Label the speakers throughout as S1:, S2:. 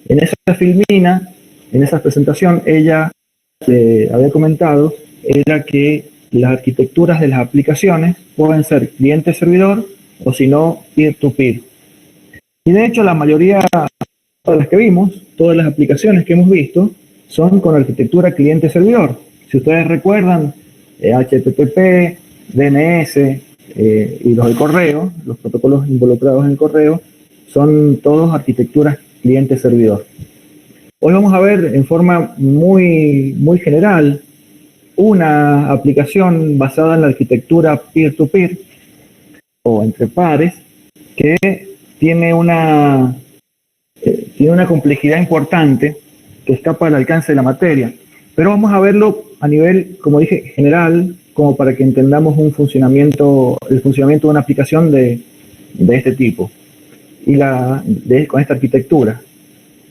S1: En esa filmina, en esa presentación, ella había comentado era que las arquitecturas de las aplicaciones pueden ser cliente-servidor o si no, peer-to-peer. Y de hecho la mayoría de las que vimos, todas las aplicaciones que hemos visto, son con arquitectura cliente-servidor. Si ustedes recuerdan, HTTP, DNS y los de correo, los protocolos involucrados en el correo, son todos arquitecturas cliente-servidor. Hoy vamos a ver en forma muy general una aplicación basada en la arquitectura peer-to-peer o entre pares que tiene una complejidad importante que escapa al alcance de la materia. Pero vamos a verlo a nivel, como dije, general, como para que entendamos el funcionamiento de una aplicación de este tipo y con esta arquitectura.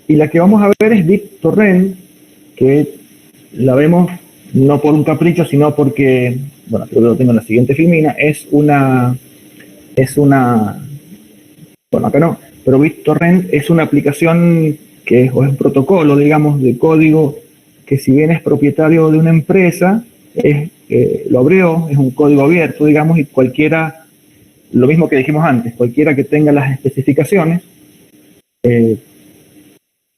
S1: Y la que vamos a ver es BitTorrent, que la vemos no por un capricho, sino porque, bueno, yo lo tengo en la siguiente filmina, bueno, acá no, pero BitTorrent es una aplicación que es un protocolo, digamos, de código que si bien es propietario de una empresa, lo abrió, es un código abierto, digamos, y cualquiera, lo mismo que dijimos antes, cualquiera que tenga las especificaciones, en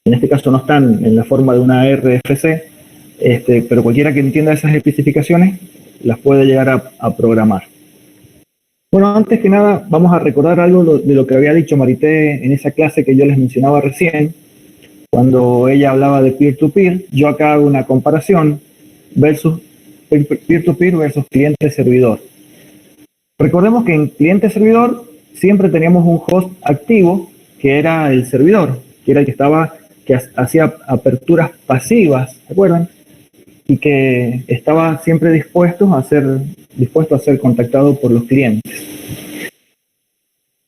S1: este caso no están en la forma de una RFC, pero cualquiera que entienda esas especificaciones las puede llegar a programar. Bueno, antes que nada vamos a recordar algo de lo que había dicho Marité en esa clase que yo les mencionaba recién, cuando ella hablaba de peer-to-peer. Yo acá hago una comparación versus peer-to-peer versus cliente-servidor. Recordemos que en cliente-servidor siempre teníamos un host activo que era el servidor, que era el que hacía aperturas pasivas, ¿se acuerdan? Y que estaba siempre dispuesto a ser contactado por los clientes.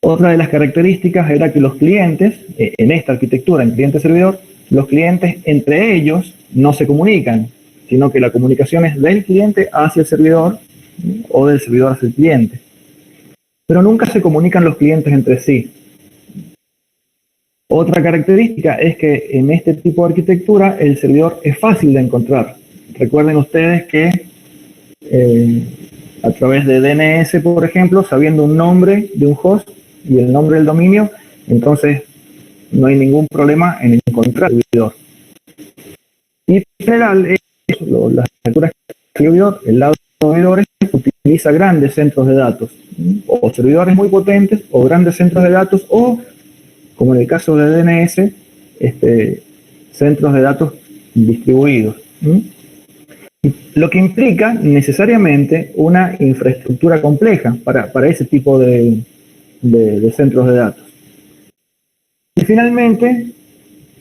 S1: Otra de las características era que los clientes, en esta arquitectura, en cliente-servidor, los clientes entre ellos no se comunican, sino que la comunicación es del cliente hacia el servidor o del servidor hacia el cliente. Pero nunca se comunican los clientes entre sí. Otra característica es que en este tipo de arquitectura el servidor es fácil de encontrar. Recuerden ustedes que a través de DNS, por ejemplo, sabiendo un nombre de un host y el nombre del dominio, entonces no hay ningún problema en encontrar el servidor. Y en general, las arquitecturas de servidor, el lado de servidores utiliza grandes centros de datos, o servidores muy potentes, o grandes centros de datos, o, como en el caso de DNS, centros de datos distribuidos. Lo que implica necesariamente una infraestructura compleja para ese tipo de centros de datos. Y finalmente,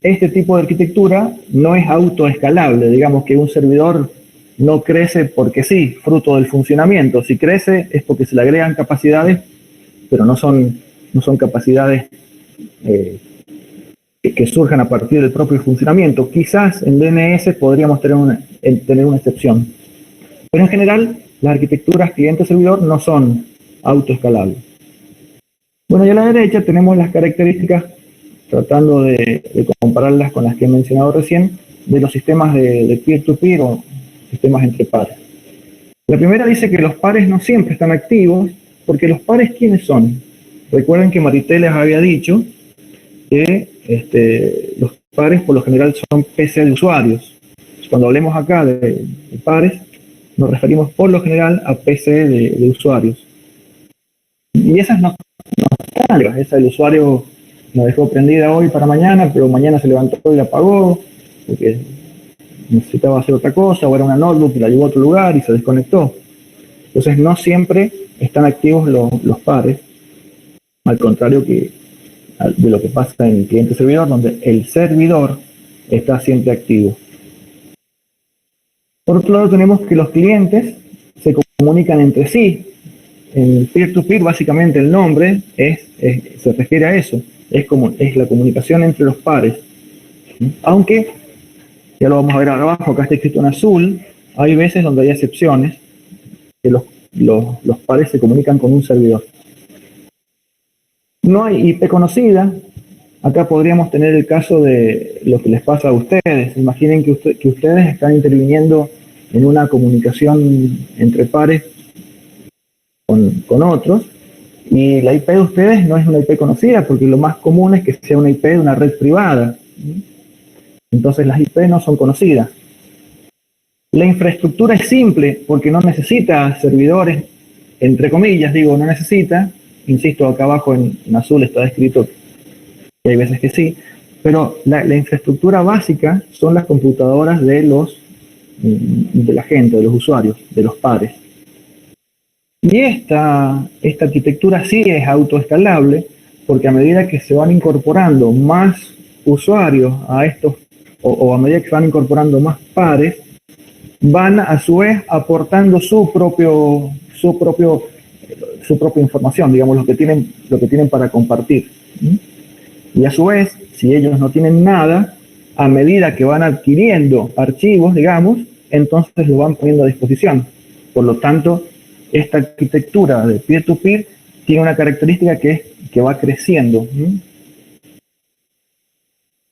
S1: este tipo de arquitectura no es autoescalable. Digamos que un servidor no crece porque sí, fruto del funcionamiento. Si crece es porque se le agregan capacidades, pero no son capacidades que surjan a partir del propio funcionamiento. Quizás en DNS podríamos tener una excepción. Pero en general, las arquitecturas cliente-servidor no son autoescalables. Bueno, y a la derecha tenemos las características, tratando de compararlas con las que he mencionado recién, de los sistemas de peer-to-peer o sistemas entre pares. La primera dice que los pares no siempre están activos, porque los pares, ¿quiénes son? Recuerden que Marité les había dicho que los pares por lo general son PC de usuarios. Cuando hablemos acá de pares, nos referimos por lo general a PC de usuarios. Y esas no están, esa del usuario la dejó prendida hoy para mañana, pero mañana se levantó y la apagó, porque necesitaba hacer otra cosa, o era una notebook y la llevó a otro lugar y se desconectó. Entonces no siempre están activos los pares, al contrario de lo que pasa en el cliente-servidor, donde el servidor está siempre activo. Por otro lado, tenemos que los clientes se comunican entre sí. En peer-to-peer, básicamente el nombre se refiere a eso. Es la comunicación entre los pares. Aunque, ya lo vamos a ver ahora abajo, acá está escrito en azul, hay veces donde hay excepciones, que los pares se comunican con un servidor. No hay IP conocida, Acá podríamos tener el caso de lo que les pasa a ustedes. Imaginen que ustedes están interviniendo en una comunicación entre pares con otros, y la IP de ustedes no es una IP conocida, porque lo más común es que sea una IP de una red privada. Entonces las IP no son conocidas. La infraestructura es simple porque no necesita servidores, entre comillas, digo, no necesita. Insisto, acá abajo en azul está escrito que hay veces que sí, pero la infraestructura básica son las computadoras de la gente, de los usuarios, de los pares. Y esta arquitectura sí es autoescalable, porque a medida que se van incorporando más usuarios a estos, o a medida que se van incorporando más pares, van a su vez aportando su propia información, digamos, lo que tienen para compartir. Y a su vez, si ellos no tienen nada, a medida que van adquiriendo archivos, digamos, entonces lo van poniendo a disposición. Por lo tanto, esta arquitectura de peer-to-peer tiene una característica que es que va creciendo.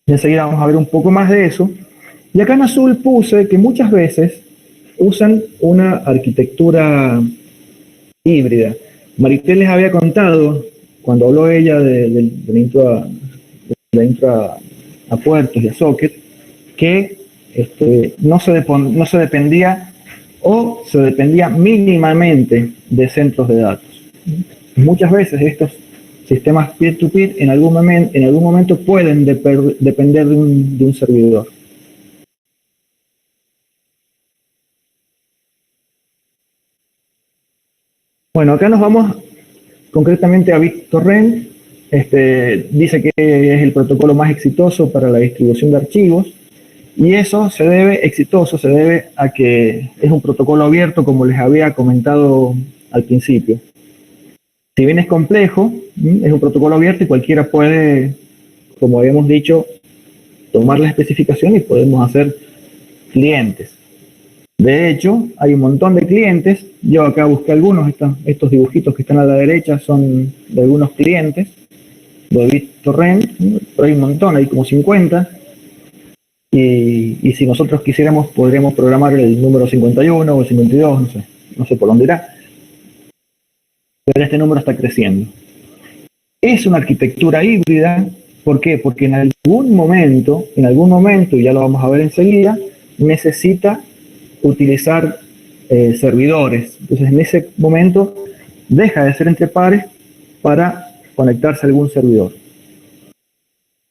S1: Y enseguida vamos a ver un poco más de eso. Y acá en azul puse que muchas veces usan una arquitectura híbrida. Maritel les había contado, cuando habló ella de la intro a puertos y a socket, que no se dependía o se dependía mínimamente de centros de datos. Muchas veces estos sistemas peer-to-peer en algún momento pueden depender de un servidor. Bueno, acá nos vamos concretamente a BitTorrent. Dice que es el protocolo más exitoso para la distribución de archivos, y eso se debe a que es un protocolo abierto, como les había comentado al principio. Si bien es complejo, es un protocolo abierto y cualquiera puede, como habíamos dicho, tomar la especificación y podemos hacer clientes. De hecho, hay un montón de clientes. Yo acá busqué algunos, estos dibujitos que están a la derecha son de algunos clientes de BitTorrent, pero hay un montón, hay como 50. Y si nosotros quisiéramos, podríamos programar el número 51 o el 52, no sé por dónde irá. Pero este número está creciendo. Es una arquitectura híbrida. ¿Por qué? Porque en algún momento, y ya lo vamos a ver enseguida, necesita utilizar servidores. Entonces en ese momento deja de ser entre pares para conectarse a algún servidor.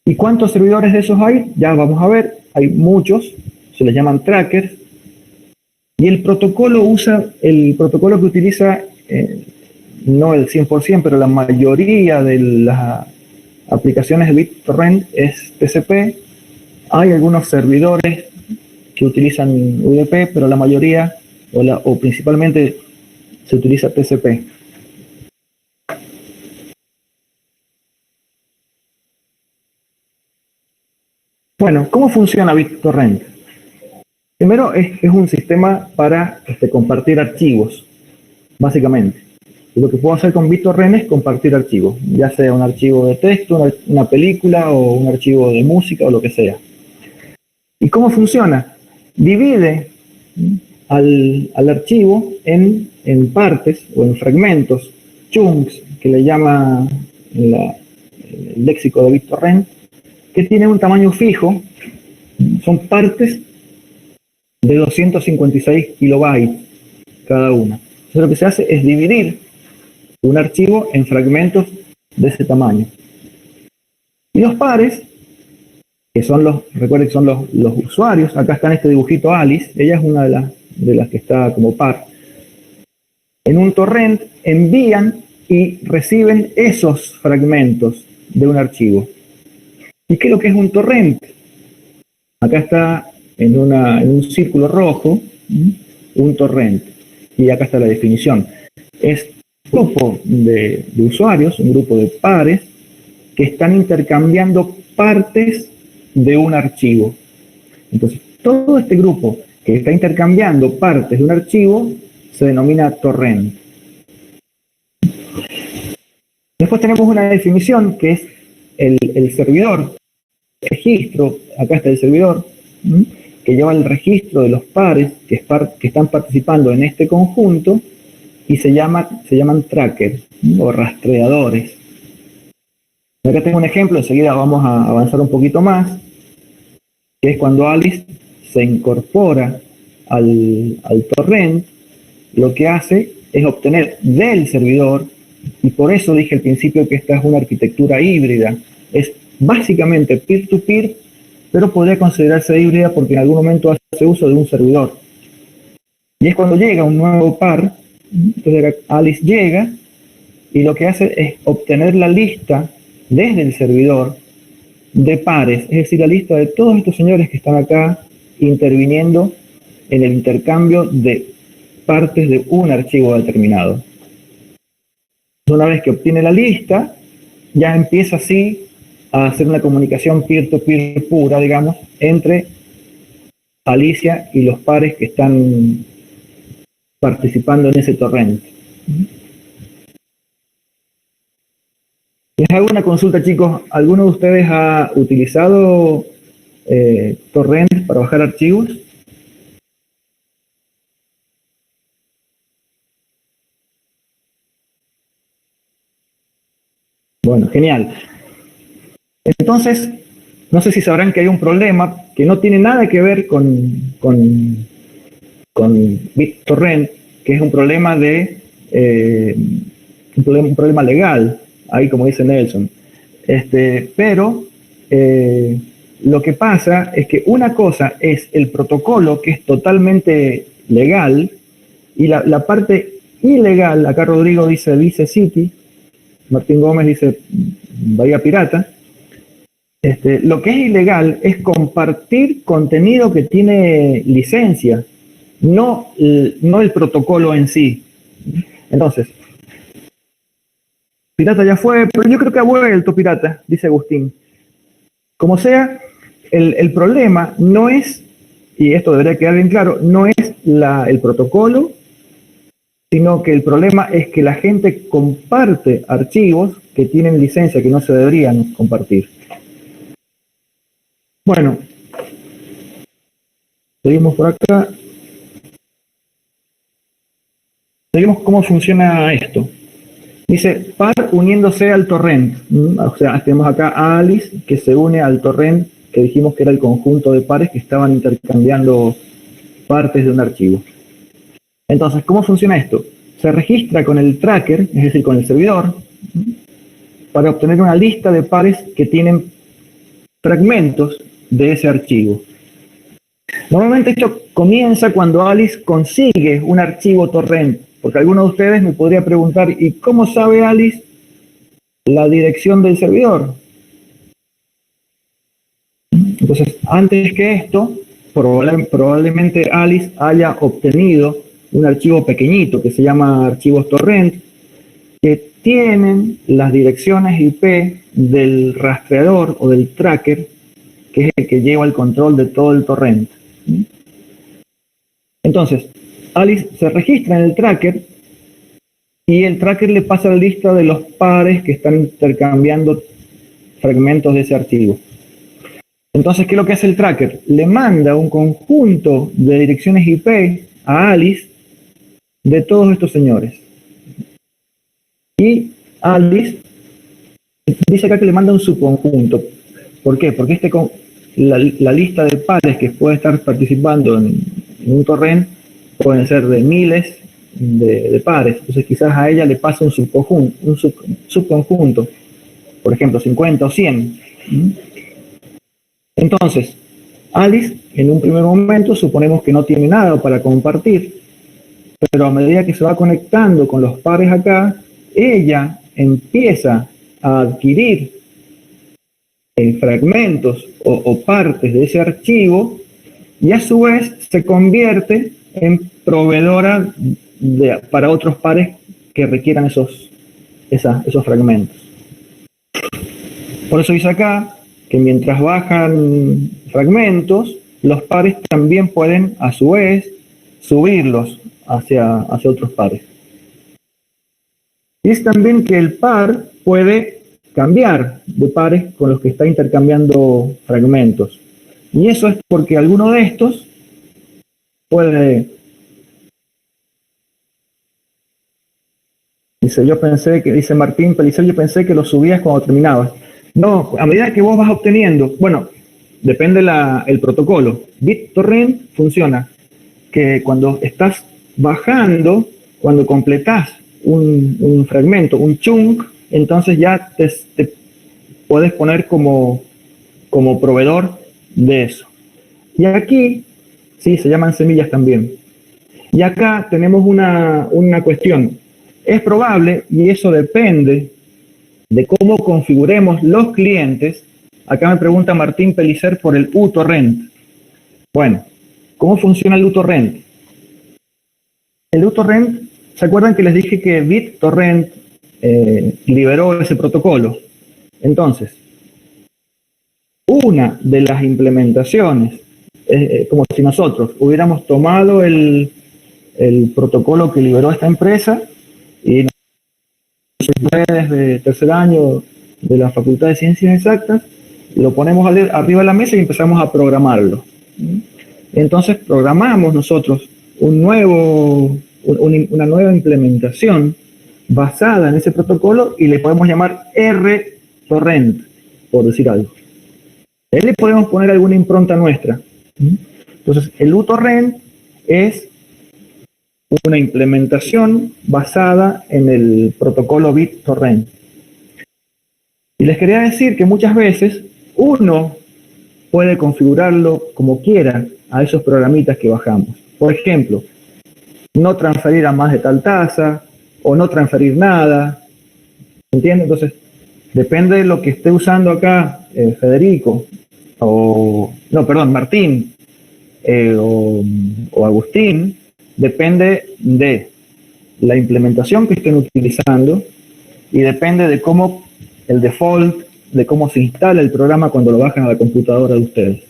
S1: ¿Y cuántos servidores de esos hay? Ya vamos a ver. Hay muchos, se les llaman trackers, y el protocolo que utiliza, no el 100%, pero la mayoría de las aplicaciones de BitTorrent es TCP. Hay algunos servidores que utilizan UDP, pero la mayoría, o principalmente, se utiliza TCP. Bueno, ¿cómo funciona BitTorrent? Primero, es un sistema para compartir archivos, básicamente. Y lo que puedo hacer con BitTorrent es compartir archivos, ya sea un archivo de texto, una película, o un archivo de música, o lo que sea. ¿Y cómo funciona? Divide al archivo en partes o en fragmentos, chunks, que le llama el léxico de BitTorrent, que tienen un tamaño fijo. Son partes de 256 kilobytes cada una. Entonces lo que se hace es dividir un archivo en fragmentos de ese tamaño. Y los pares, que son recuerden que son los usuarios, acá está en este dibujito Alice, ella es una de las que está como par. En un torrent envían y reciben esos fragmentos de un archivo. ¿Y qué es lo que es un torrent? Acá está en un círculo rojo, un torrent, y acá está la definición. Es un grupo de usuarios, un grupo de pares, que están intercambiando partes de un archivo. Entonces, todo este grupo que está intercambiando partes de un archivo se denomina torrent. Después tenemos una definición que es el servidor, registro, acá está el servidor, que lleva el registro de los pares que están participando en este conjunto y se llaman trackers o rastreadores. Acá tengo un ejemplo, enseguida vamos a avanzar un poquito más, que es cuando Alice se incorpora al torrent, lo que hace es obtener del servidor, y por eso dije al principio que esta es una arquitectura híbrida, es básicamente peer-to-peer, pero podría considerarse híbrida porque en algún momento hace uso de un servidor. Y es cuando llega un nuevo par, entonces Alice llega y lo que hace es obtener la lista desde el servidor de pares, es decir, la lista de todos estos señores que están acá interviniendo en el intercambio de partes de un archivo determinado. Una vez que obtiene la lista, ya empieza así a hacer una comunicación peer-to-peer pura, digamos, entre Alicia y los pares que están participando en ese torrent. Les hago una consulta, chicos. ¿Alguno de ustedes ha utilizado torrent para bajar archivos? Bueno, genial. Entonces, no sé si sabrán que hay un problema que no tiene nada que ver con BitTorrent, que es un problema de un problema legal, ahí como dice Nelson. Pero lo que pasa es que una cosa es el protocolo, que es totalmente legal, y la parte ilegal, acá Rodrigo dice Vice City, Martín Gómez dice Bahía Pirata. Lo que es ilegal es compartir contenido que tiene licencia, no el protocolo en sí. Entonces, Pirata ya fue, pero yo creo que ha vuelto Pirata, dice Agustín. Como sea, el problema no es, y esto debería quedar bien claro, no es el protocolo, sino que el problema es que la gente comparte archivos que tienen licencia que no se deberían compartir. Bueno, seguimos por acá. Seguimos cómo funciona esto. Dice par uniéndose al torrent. O sea, tenemos acá a Alice que se une al torrent que dijimos que era el conjunto de pares que estaban intercambiando partes de un archivo. Entonces, ¿cómo funciona esto? Se registra con el tracker, es decir, con el servidor, para obtener una lista de pares que tienen fragmentos de ese archivo. Normalmente esto comienza cuando Alice consigue un archivo torrent, porque alguno de ustedes me podría preguntar, ¿y cómo sabe Alice la dirección del servidor? Entonces, antes que esto, probablemente Alice haya obtenido un archivo pequeñito que se llama archivos torrent, que tienen las direcciones IP del rastreador o del tracker, que es el que lleva el control de todo el torrent. Entonces, Alice se registra en el tracker y el tracker le pasa la lista de los pares que están intercambiando fragmentos de ese archivo. Entonces, ¿qué es lo que hace el tracker? Le manda un conjunto de direcciones IP a Alice de todos estos señores. Y Alice dice acá que le manda un subconjunto. ¿Por qué? Porque la lista de pares que puede estar participando en un torrent pueden ser de miles de pares. Entonces quizás a ella le pasa un subconjunto, por ejemplo 50 o 100. Entonces, Alice en un primer momento suponemos que no tiene nada para compartir, pero a medida que se va conectando con los pares acá, ella empieza a adquirir fragmentos o partes de ese archivo y a su vez se convierte en proveedora para otros pares que requieran esos fragmentos. Por eso dice acá que mientras bajan fragmentos, los pares también pueden a su vez subirlos hacia otros pares. Dice también que el par puede cambiar de pares con los que está intercambiando fragmentos. Y eso es porque alguno de estos puede... Dice Martín Pellicer, yo pensé que lo subías cuando terminabas. No, a medida que vos vas obteniendo, bueno, depende el protocolo. BitTorrent funciona que cuando estás bajando, cuando completás un fragmento, un chunk, entonces ya te puedes poner como proveedor de eso. Y aquí, sí, se llaman semillas también. Y acá tenemos una cuestión. Es probable, y eso depende de cómo configuremos los clientes. Acá me pregunta Martín Pellicer por el uTorrent. Bueno, ¿cómo funciona el uTorrent? El uTorrent, ¿se acuerdan que les dije que BitTorrent liberó ese protocolo? Entonces, una de las implementaciones, como si nosotros hubiéramos tomado el protocolo que liberó esta empresa y desde tercer año de la Facultad de Ciencias Exactas, lo ponemos arriba de la mesa y empezamos a programarlo. Entonces programamos nosotros una nueva implementación basada en ese protocolo y le podemos llamar rTorrent, por decir algo. Ahí le podemos poner alguna impronta nuestra. Entonces, el uTorrent es una implementación basada en el protocolo BitTorrent. Y les quería decir que muchas veces uno puede configurarlo como quiera a esos programitas que bajamos. Por ejemplo, no transferir a más de tal tasa o no transferir nada. ¿Entiendes? Entonces, depende de lo que esté usando acá Federico, Martín o Agustín, depende de la implementación que estén utilizando y depende de cómo el default, de cómo se instala el programa cuando lo bajan a la computadora de ustedes.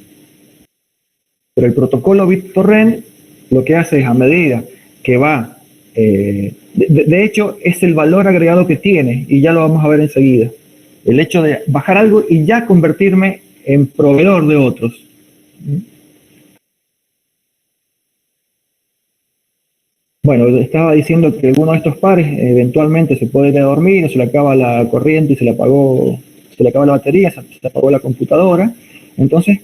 S1: Pero el protocolo BitTorrent lo que hace es, a medida que va, de hecho es el valor agregado que tiene, y ya lo vamos a ver enseguida, el hecho de bajar algo y ya convertirme en proveedor de otros. Bueno, estaba diciendo que alguno de estos pares eventualmente se puede ir a dormir, se le acaba la corriente y se le acaba la batería, se apagó la computadora. Entonces,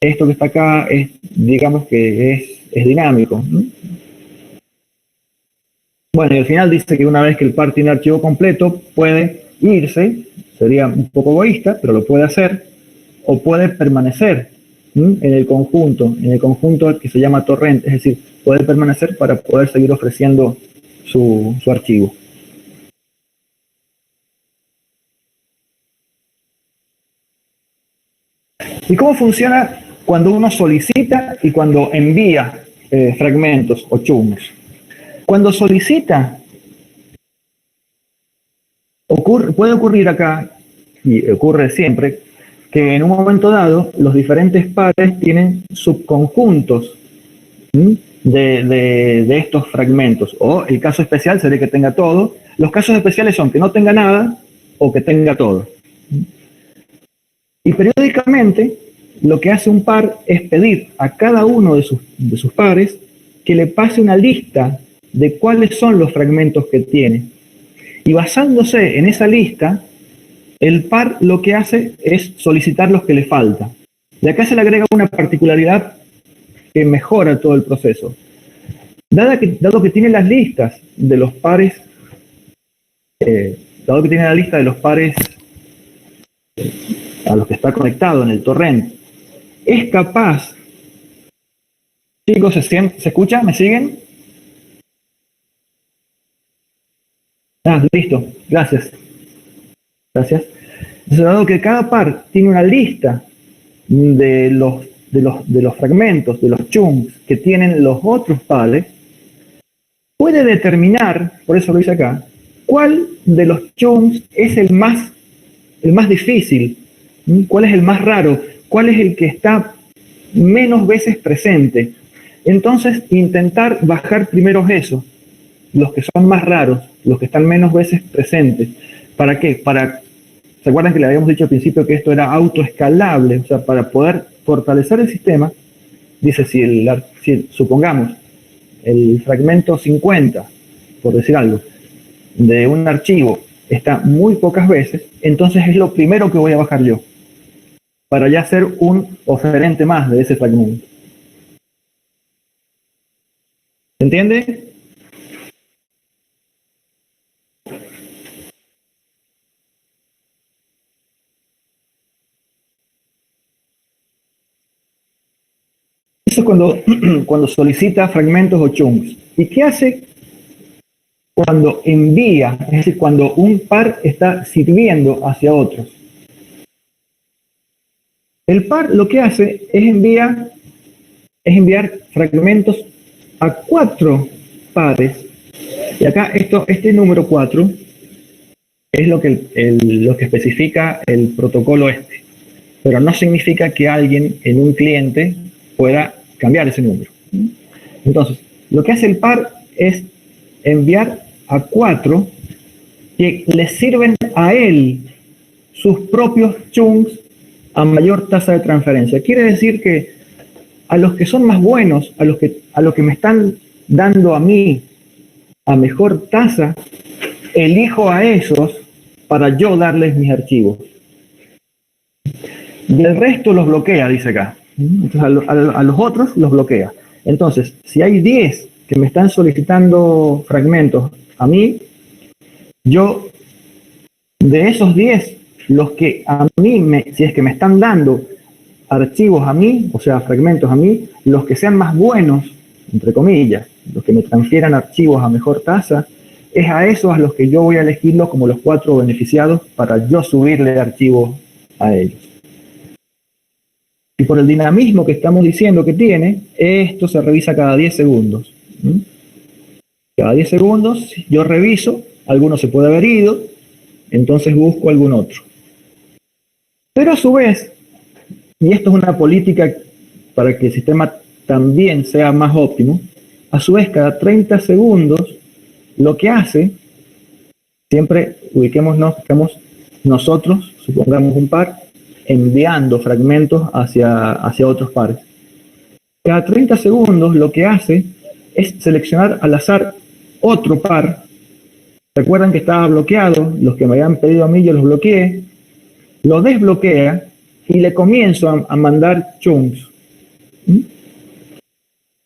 S1: esto que está acá es, digamos que es dinámico, ¿no? Bueno, y al final dice que una vez que el par tiene archivo completo, puede irse, sería un poco egoísta, pero lo puede hacer, o puede permanecer en el conjunto que se llama torrent, es decir, puede permanecer para poder seguir ofreciendo su archivo. ¿Y cómo funciona cuando uno solicita y cuando envía fragmentos o chunks? Cuando solicita, puede ocurrir acá, y ocurre siempre, que en un momento dado los diferentes pares tienen subconjuntos de estos fragmentos, o el caso especial sería que tenga todo. Los casos especiales son que no tenga nada o que tenga todo. Y periódicamente lo que hace un par es pedir a cada uno de sus pares que le pase una lista de cuáles son los fragmentos que tiene. Y basándose en esa lista, el par lo que hace es solicitar los que le faltan. Y acá se le agrega una particularidad que mejora todo el proceso. Dado que tiene las listas de los pares, a los que está conectado en el torrent, es capaz... Chicos, ¿se escucha? ¿Me siguen? Listo, gracias. Gracias. Entonces, dado que cada par tiene una lista de los fragmentos, de los chunks que tienen los otros pares, puede determinar, por eso lo hice acá, cuál de los chunks es el más difícil, cuál es el más raro, cuál es el que está menos veces presente. Entonces, intentar bajar primero eso, los que son más raros, los que están menos veces presentes. ¿Para qué? Para ¿Se acuerdan que le habíamos dicho al principio que esto era autoescalable? O sea, para poder fortalecer el sistema, dice, si supongamos el fragmento 50, por decir algo, de un archivo está muy pocas veces, entonces es lo primero que voy a bajar yo, para ya ser un oferente más de ese fragmento. ¿Se entiende? Eso es cuando solicita fragmentos o chunks. ¿Y qué hace cuando envía? Es decir, cuando un par está sirviendo hacia otros. El par lo que hace es enviar fragmentos a 4 pares. Y acá este número 4 es lo que especifica el protocolo este. Pero no significa que alguien en un cliente pueda cambiar ese número. Entonces, lo que hace el par es enviar a 4 que le sirven a él sus propios chunks a mayor tasa de transferencia. Quiere decir que a los que son más buenos, a los que me están dando a mí a mejor tasa, elijo a esos para yo darles mis archivos. Y el resto los bloquea, dice acá. Entonces a los otros los bloquea. Entonces, si hay 10 que me están solicitando fragmentos a mí, yo de esos 10, los que a mí, si es que me están dando archivos a mí, o sea, fragmentos a mí, los que sean más buenos, entre comillas, los que me transfieran archivos a mejor tasa, es a esos a los que yo voy a elegirlos como los 4 beneficiados para yo subirle archivos a ellos. Y por el dinamismo que estamos diciendo que tiene, esto se revisa cada 10 segundos. Cada 10 segundos yo reviso, alguno se puede haber ido, entonces busco algún otro. Pero a su vez, y esto es una política para que el sistema también sea más óptimo, a su vez cada 30 segundos lo que hace, siempre ubiquémonos, estamos nosotros, supongamos un par, enviando fragmentos hacia otros pares. Cada 30 segundos lo que hace es seleccionar al azar otro par. ¿Recuerdan que estaba bloqueado? Los que me habían pedido a mí yo los bloqueé. Lo desbloquea y le comienzo a mandar chunks.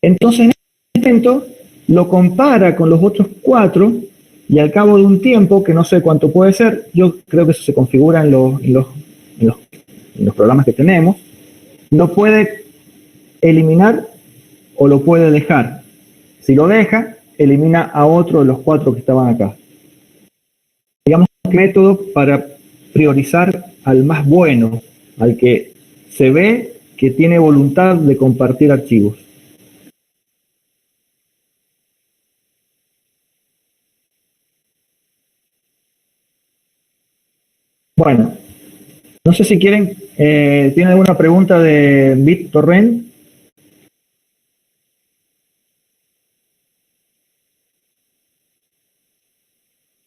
S1: Entonces en este momento lo compara con los otros 4 y al cabo de un tiempo, que no sé cuánto puede ser, yo creo que eso se configura en los programas que tenemos, lo puede eliminar o lo puede dejar. Si lo deja, elimina a otro de los 4 que estaban acá. Digamos un método para priorizar al más bueno, al que se ve que tiene voluntad de compartir archivos. Bueno, no sé si quieren, ¿tienen alguna pregunta de BitTorrent?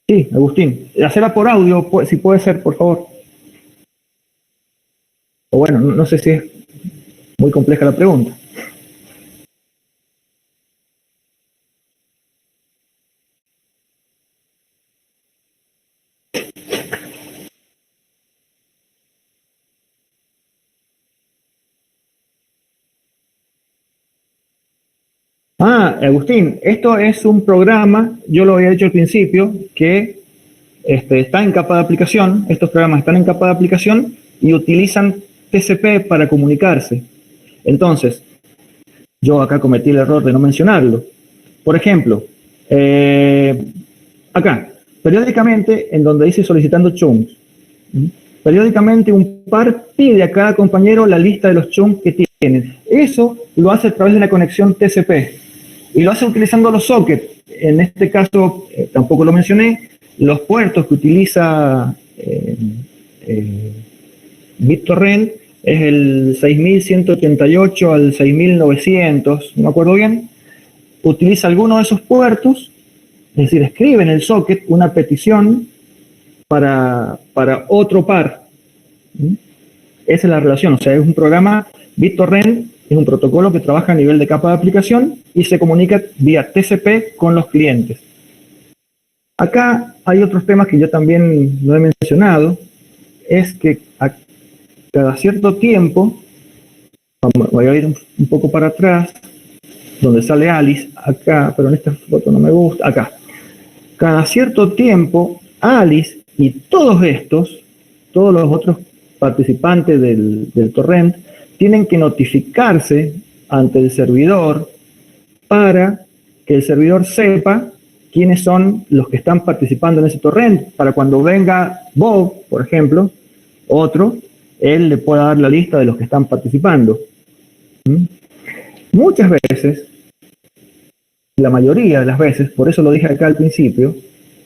S1: Sí, Agustín. Hacerla por audio, si puede ser, por favor. O bueno, no sé si es muy compleja la pregunta. Agustín, esto es un programa, yo lo había dicho al principio, que está en capa de aplicación, estos programas están en capa de aplicación y utilizan TCP para comunicarse. Entonces, yo acá cometí el error de no mencionarlo. Por ejemplo, acá, periódicamente, en donde dice solicitando chunks, periódicamente un par pide a cada compañero la lista de los chunks que tienen. Eso lo hace a través de una conexión TCP y lo hace utilizando los sockets. En este caso, tampoco lo mencioné, los puertos que utiliza BitTorrent es el 6188 al 6900, no me acuerdo bien. Utiliza alguno de esos puertos, es decir, escribe en el socket una petición para otro par. Esa es la relación, o sea, es un programa, BitTorrent es un protocolo que trabaja a nivel de capa de aplicación y se comunica vía TCP con los clientes. Acá hay otros temas que yo también no he mencionado, es que a cada cierto tiempo, voy a ir un poco para atrás, donde sale Alice, acá, pero en esta foto no me gusta, acá. Cada cierto tiempo, Alice y todos los otros participantes del torrent, tienen que notificarse ante el servidor para que el servidor sepa quiénes son los que están participando en ese torrent, para cuando venga Bob, por ejemplo, otro, él le pueda dar la lista de los que están participando. Muchas veces, la mayoría de las veces, por eso lo dije acá al principio,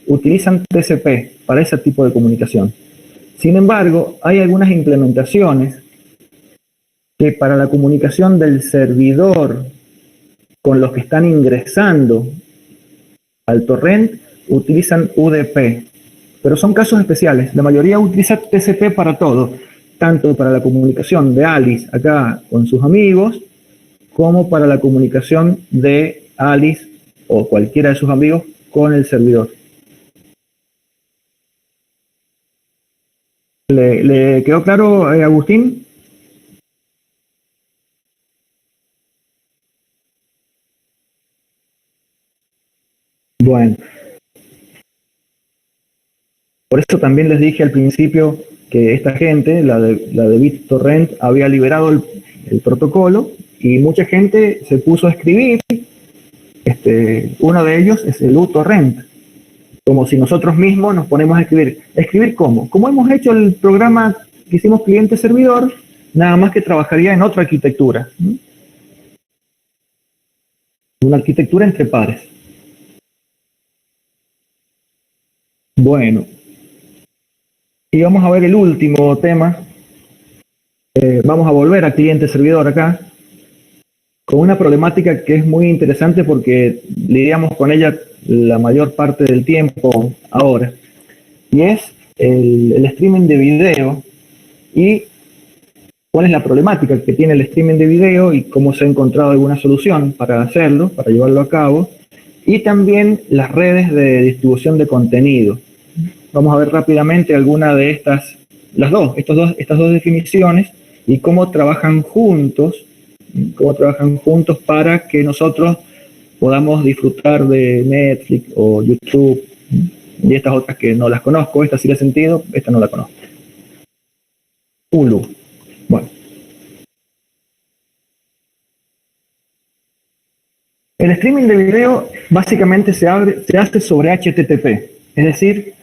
S1: utilizan TCP para ese tipo de comunicación. Sin embargo, hay algunas implementaciones que para la comunicación del servidor con los que están ingresando al torrent utilizan UDP, pero son casos especiales. La mayoría utiliza TCP para todo, tanto para la comunicación de Alice acá con sus amigos, como para la comunicación de Alice o cualquiera de sus amigos con el servidor. ¿Le quedó claro, Agustín? Bueno, por eso también les dije al principio que esta gente, la de BitTorrent, había liberado el protocolo y mucha gente se puso a escribir. Uno de ellos es el uTorrent, como si nosotros mismos nos ponemos a escribir. ¿Escribir cómo? Como hemos hecho el programa que hicimos cliente-servidor, nada más que trabajaría en otra arquitectura. Una arquitectura entre pares. Bueno, y vamos a ver el último tema. Vamos a volver a cliente-servidor acá, con una problemática que es muy interesante porque lidiamos con ella la mayor parte del tiempo ahora, y es el streaming de video y cuál es la problemática que tiene el streaming de video y cómo se ha encontrado alguna solución para hacerlo, para llevarlo a cabo, y también las redes de distribución de contenido. Vamos a ver rápidamente alguna de estas dos definiciones y cómo trabajan juntos para que nosotros podamos disfrutar de Netflix o YouTube y estas otras que no las conozco. Esta sí la he sentido, esta no la conozco. Hulu. Bueno. El streaming de video básicamente se hace sobre HTTP, es decir,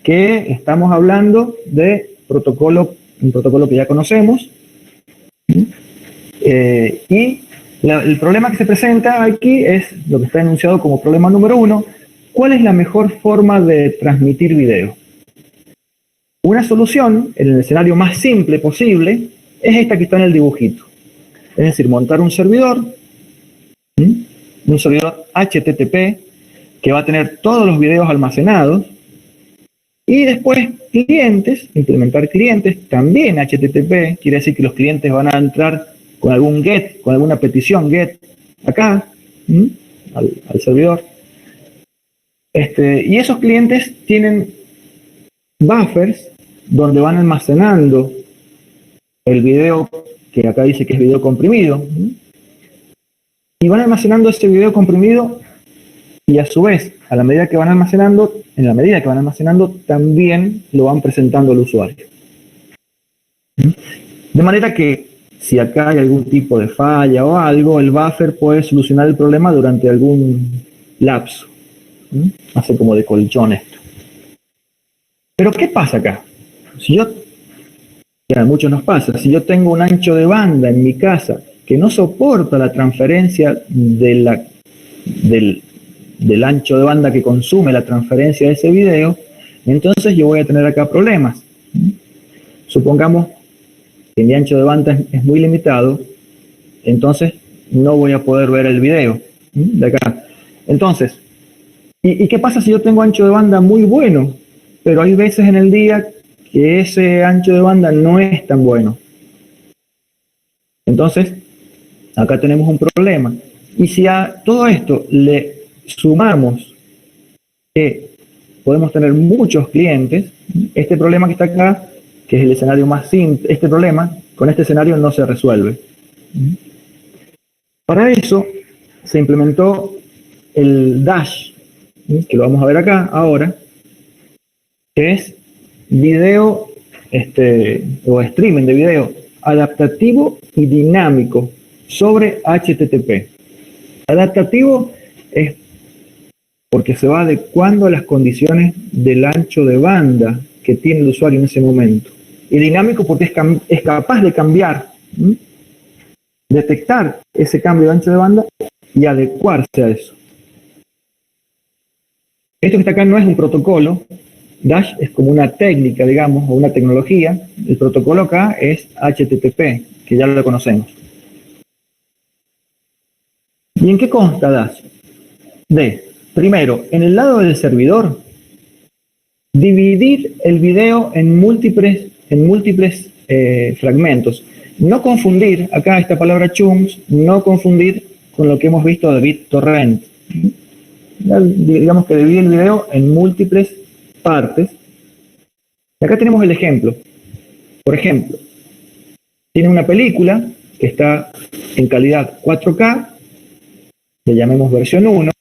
S1: que estamos hablando de un protocolo que ya conocemos, y el problema que se presenta aquí es lo que está enunciado como problema número 1. ¿Cuál es la mejor forma de transmitir video? Una solución, en el escenario más simple posible, es esta que está en el dibujito. Es decir, montar un servidor HTTP que va a tener todos los videos almacenados, y después implementar clientes también HTTP. Quiere decir que los clientes van a entrar con algún GET, con alguna petición GET acá, al servidor. Y esos clientes tienen buffers donde van almacenando el video, que acá dice que es video comprimido, y van almacenando ese video comprimido, y a su vez, en la medida que van almacenando, también lo van presentando al usuario. De manera que si acá hay algún tipo de falla o algo, el buffer puede solucionar el problema durante algún lapso. Hace como de colchón esto. Pero ¿qué pasa acá? A muchos nos pasa, si yo tengo un ancho de banda en mi casa que no soporta la transferencia del ancho de banda que consume la transferencia de ese video, entonces yo voy a tener acá problemas. Supongamos que mi ancho de banda es muy limitado, entonces no voy a poder ver el video de acá. Entonces, ¿y qué pasa si yo tengo ancho de banda muy bueno? pero hay veces en el día que ese ancho de banda no es tan bueno. Entonces, acá tenemos un problema. Y si a todo esto le sumamos que podemos tener muchos clientes, este problema que está acá, que es el escenario más simple, este problema con este escenario no se resuelve. Para eso se implementó el Dash, que lo vamos a ver acá ahora, que es video o streaming de video adaptativo y dinámico sobre HTTP. Adaptativo es porque se va adecuando a las condiciones del ancho de banda que tiene el usuario en ese momento. Y dinámico porque es capaz de cambiar, detectar ese cambio de ancho de banda y adecuarse a eso. Esto que está acá no es un protocolo. Dash es como una técnica, digamos, o una tecnología. El protocolo acá es HTTP, que ya lo conocemos. ¿Y en qué consta Dash? Primero, en el lado del servidor, dividir el video en múltiples fragmentos. No confundir, acá esta palabra chunks, no confundir con lo que hemos visto de BitTorrent. Digamos que divide el video en múltiples partes. Y acá tenemos el ejemplo. Por ejemplo, tiene una película que está en calidad 4K, le llamemos versión 1,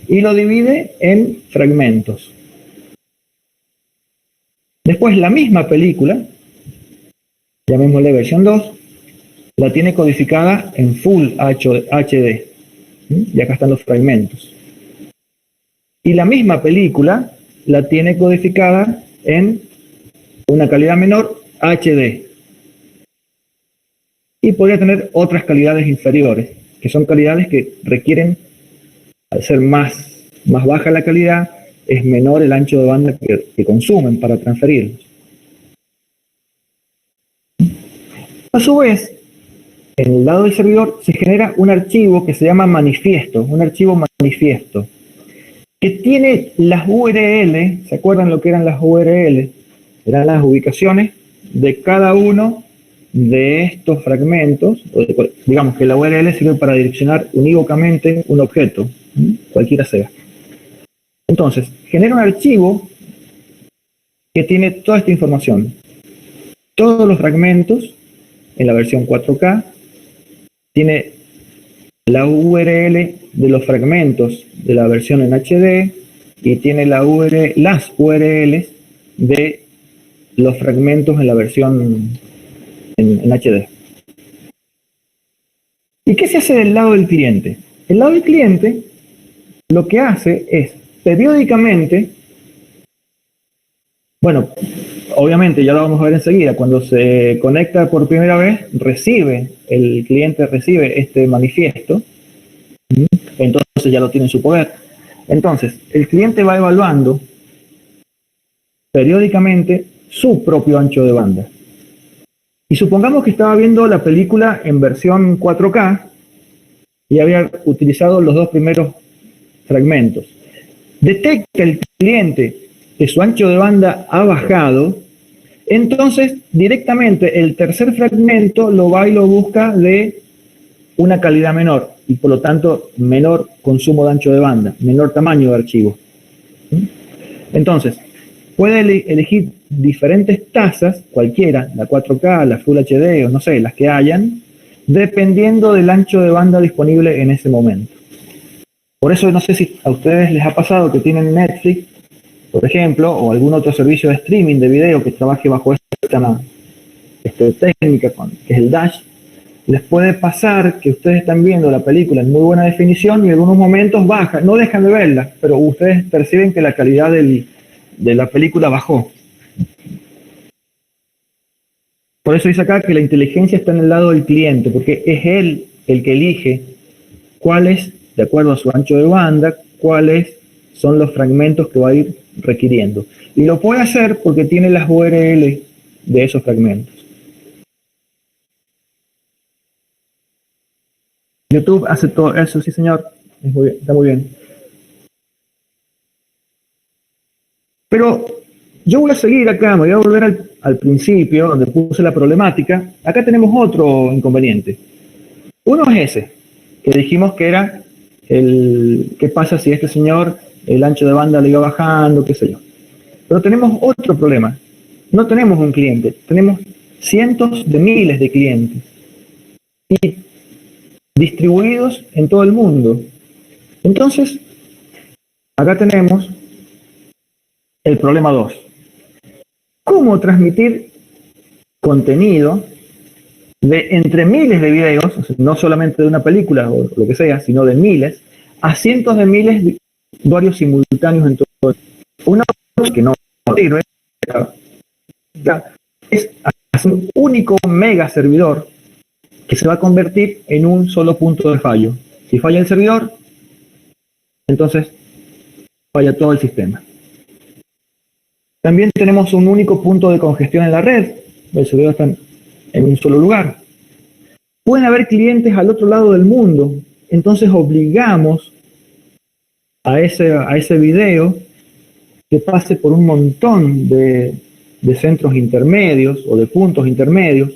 S1: y lo divide en fragmentos. Después la misma película, llamémosle versión 2, la tiene codificada en Full HD. Y acá están los fragmentos. Y la misma película la tiene codificada en una calidad menor, HD. Y podría tener otras calidades inferiores, que son calidades que requieren, al ser más baja la calidad, es menor el ancho de banda que consumen para transferirlos. A su vez, en el lado del servidor se genera un archivo que se llama manifiesto, un archivo manifiesto, que tiene las URL. ¿Se acuerdan lo que eran las URL? Eran las ubicaciones de cada uno de estos fragmentos. Digamos que la URL sirve para direccionar unívocamente un objeto, cualquiera sea. Entonces, genera un archivo que tiene toda esta información. Todos los fragmentos en la versión 4K, tiene la URL de los fragmentos de la versión en HD y tiene las URLs de los fragmentos en la versión en HD. ¿Y qué se hace del lado del cliente? El lado del cliente lo que hace es periódicamente, bueno, obviamente ya lo vamos a ver enseguida, cuando se conecta por primera vez, el cliente recibe este manifiesto, entonces ya lo tiene en su poder. Entonces, el cliente va evaluando periódicamente su propio ancho de banda. Y supongamos que estaba viendo la película en versión 4K y había utilizado los dos primeros fragmentos. Detecta el cliente que su ancho de banda ha bajado, entonces directamente el tercer fragmento lo va y lo busca de una calidad menor y por lo tanto menor consumo de ancho de banda, menor tamaño de archivo. Entonces, puede elegir diferentes tasas, cualquiera, la 4K, la Full HD o no sé, las que hayan, dependiendo del ancho de banda disponible en ese momento. Por eso no sé si a ustedes les ha pasado que tienen Netflix, por ejemplo, o algún otro servicio de streaming de video que trabaje bajo esta técnica, que es el Dash. Les puede pasar que ustedes están viendo la película en muy buena definición y en algunos momentos baja, no dejan de verla, pero ustedes perciben que la calidad de la película bajó. Por eso dice acá que la inteligencia está en el lado del cliente, porque es él el que elige cuáles, de acuerdo a su ancho de banda, cuáles son los fragmentos que va a ir requiriendo. Y lo puede hacer porque tiene las URL de esos fragmentos. YouTube hace todo eso, sí señor, está muy bien. Pero yo voy a seguir acá, me voy a volver al principio, donde puse la problemática. Acá tenemos otro inconveniente. Uno es ese, que dijimos que era qué pasa si este señor, el ancho de banda le iba bajando, qué sé yo. Pero tenemos otro problema. No tenemos un cliente, tenemos cientos de miles de clientes y distribuidos en todo el mundo. Entonces, acá tenemos el problema 2. ¿Cómo transmitir contenido de entre miles de videos, no solamente de una película o lo que sea, sino de miles, a cientos de miles de usuarios simultáneos en todo el mundo? Una cosa que no sirve es hacer un único mega servidor que se va a convertir en un solo punto de fallo. Si falla el servidor, entonces falla todo el sistema. También tenemos un único punto de congestión en la red. El servidor está en un solo lugar. Pueden haber clientes al otro lado del mundo. Entonces obligamos a ese video que pase por un montón de centros intermedios o de puntos intermedios.